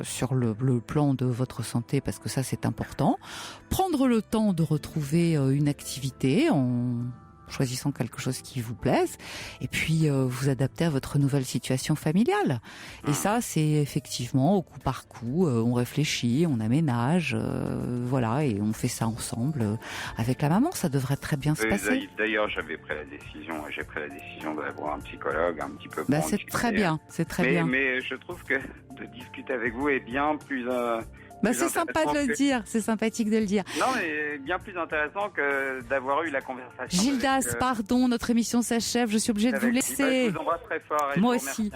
sur le plan de votre santé, parce que ça c'est important. Prendre le temps de retrouver une activité en choisissant quelque chose qui vous plaise, et puis vous adapter à votre nouvelle situation familiale. Et ça, c'est effectivement au coup par coup, on réfléchit, on aménage, voilà, et on fait ça ensemble avec la maman. Ça devrait très bien se passer. D'ailleurs, j'ai pris la décision d'aller voir un psychologue un petit peu. C'est très bien, c'est très bien. Mais je trouve que de discuter avec vous est bien plus. C'est sympa de le dire, c'est sympathique de le dire. Non, mais bien plus intéressant que d'avoir eu la conversation. Gildas, pardon, notre émission s'achève, je suis obligée de vous laisser. Je vous embrasse très fort. Et moi aussi.